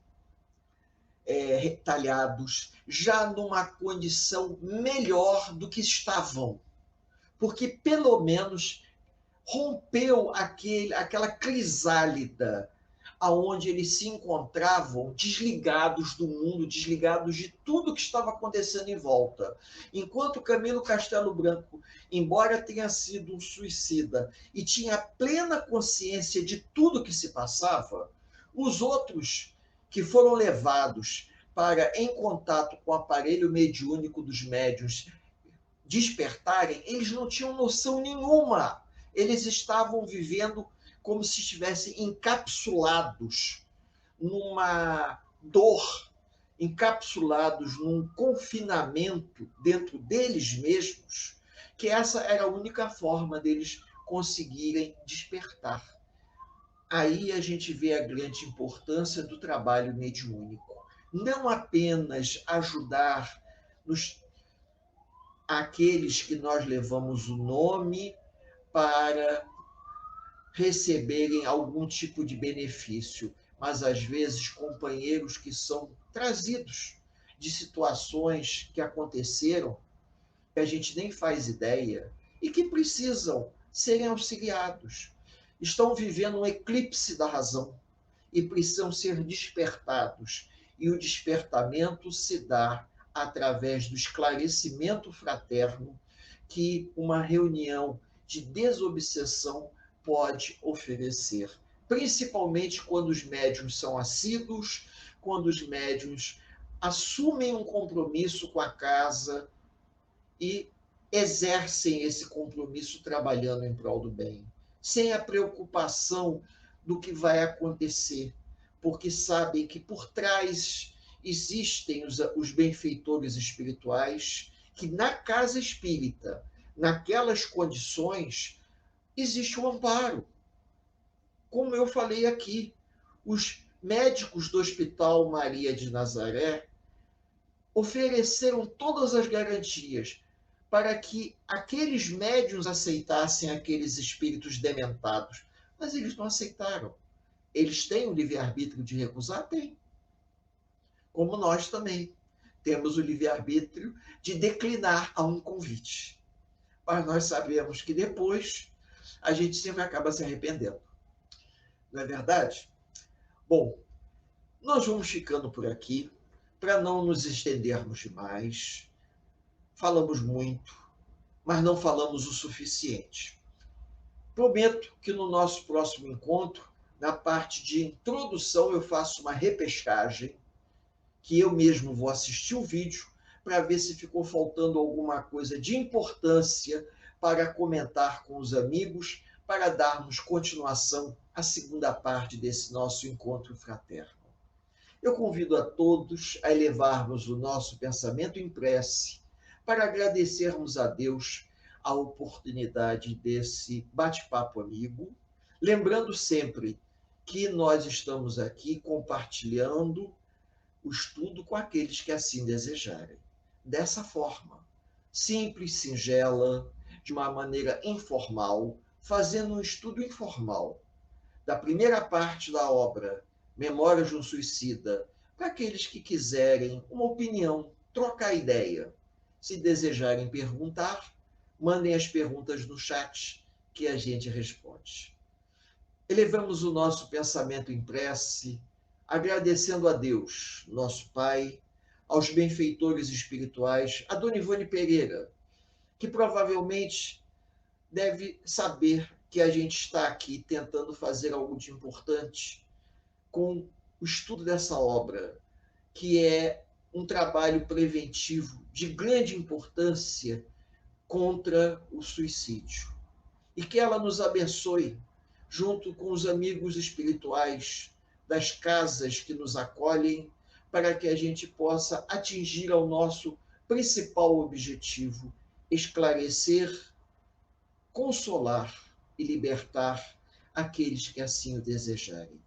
retalhados já numa condição melhor do que estavam, porque pelo menos rompeu aquela crisálida aonde eles se encontravam desligados do mundo, desligados de tudo que estava acontecendo em volta. Enquanto Camilo Castelo Branco, embora tenha sido um suicida e tinha plena consciência de tudo que se passava, os outros que foram levados para, em contato com o aparelho mediúnico dos médiuns, despertarem, eles não tinham noção nenhuma. Eles estavam vivendo como se estivessem encapsulados numa dor, encapsulados num confinamento dentro deles mesmos, que essa era a única forma deles conseguirem despertar. Aí a gente vê a grande importância do trabalho mediúnico. Não apenas ajudar aqueles que nós levamos o nome para receberem algum tipo de benefício, mas às vezes companheiros que são trazidos de situações que aconteceram, que a gente nem faz ideia, e que precisam serem auxiliados. Estão vivendo um eclipse da razão e precisam ser despertados. E o despertamento se dá através do esclarecimento fraterno que uma reunião de desobsessão pode oferecer, principalmente quando os médiuns são assíduos, quando os médiuns assumem um compromisso com a casa e exercem esse compromisso trabalhando em prol do bem, sem a preocupação do que vai acontecer, porque sabem que por trás existem os benfeitores espirituais, que na casa espírita, naquelas condições, existe um amparo. Como eu falei aqui, os médicos do Hospital Maria de Nazaré ofereceram todas as garantias para que aqueles médiuns aceitassem aqueles espíritos dementados, mas eles não aceitaram. Eles têm o livre-arbítrio de recusar? Tem. Como nós também temos o livre-arbítrio de declinar a um convite. Mas nós sabemos que depois a gente sempre acaba se arrependendo. Não é verdade? Bom, nós vamos ficando por aqui para não nos estendermos demais. Falamos muito, mas não falamos o suficiente. Prometo que no nosso próximo encontro, na parte de introdução, eu faço uma repescagem, que eu mesmo vou assistir o vídeo para ver se ficou faltando alguma coisa de importância para comentar com os amigos, para darmos continuação à segunda parte desse nosso encontro fraterno. Eu convido a todos a elevarmos o nosso pensamento em prece para agradecermos a Deus a oportunidade desse bate-papo amigo, lembrando sempre que nós estamos aqui compartilhando o estudo com aqueles que assim desejarem. Dessa forma, simples, singela, de uma maneira informal, fazendo um estudo informal da primeira parte da obra Memórias de um Suicida, para aqueles que quiserem uma opinião, trocar ideia. Se desejarem perguntar, mandem as perguntas no chat que a gente responde. Elevamos o nosso pensamento em prece, agradecendo a Deus, nosso Pai, aos benfeitores espirituais, a Dona Ivone Pereira, que provavelmente deve saber que a gente está aqui tentando fazer algo de importante com o estudo dessa obra, que é um trabalho preventivo de grande importância contra o suicídio. E que ela nos abençoe, junto com os amigos espirituais das casas que nos acolhem, para que a gente possa atingir ao nosso principal objetivo, esclarecer, consolar e libertar aqueles que assim o desejarem.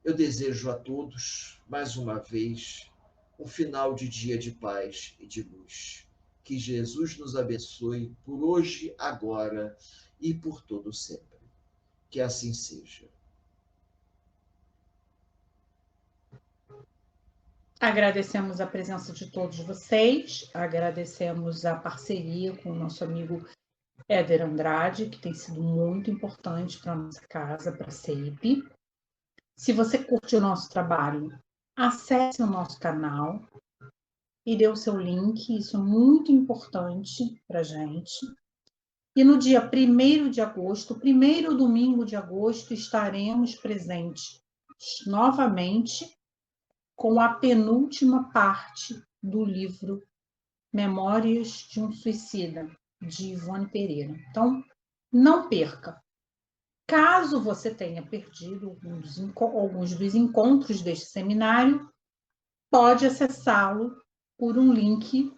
Eu desejo a todos, mais uma vez, um final de dia de paz e de luz. Que Jesus nos abençoe por hoje, agora e por todo sempre. Que assim seja. Agradecemos a presença de todos vocês, agradecemos a parceria com o nosso amigo Éder Andrade, que tem sido muito importante para a nossa casa, para a CEIP. Se você curte o nosso trabalho, acesse o nosso canal e dê o seu link, isso é muito importante para a gente. E no dia 1º de agosto, primeiro domingo de agosto, estaremos presentes novamente com a penúltima parte do livro Memórias de um Suicida, de Ivone Pereira. Então, não perca. Caso você tenha perdido alguns dos encontros deste seminário, pode acessá-lo por um link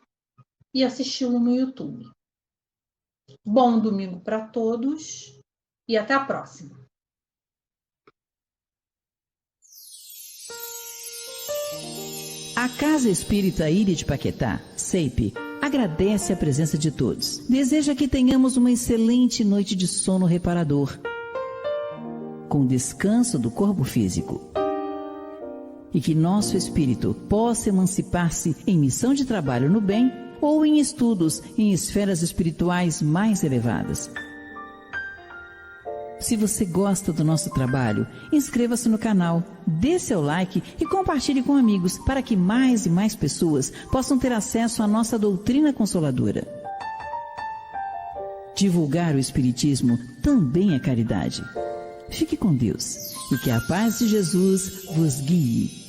e assisti-lo no YouTube. Bom domingo para todos e até a próxima. A Casa Espírita Ilha de Paquetá, CEIP, agradece a presença de todos. Deseja que tenhamos uma excelente noite de sono reparador, com descanso do corpo físico. E que nosso espírito possa emancipar-se em missão de trabalho no bem ou em estudos em esferas espirituais mais elevadas. Se você gosta do nosso trabalho, inscreva-se no canal, dê seu like e compartilhe com amigos para que mais e mais pessoas possam ter acesso à nossa doutrina consoladora. Divulgar o Espiritismo também é caridade. Fique com Deus e que a paz de Jesus vos guie.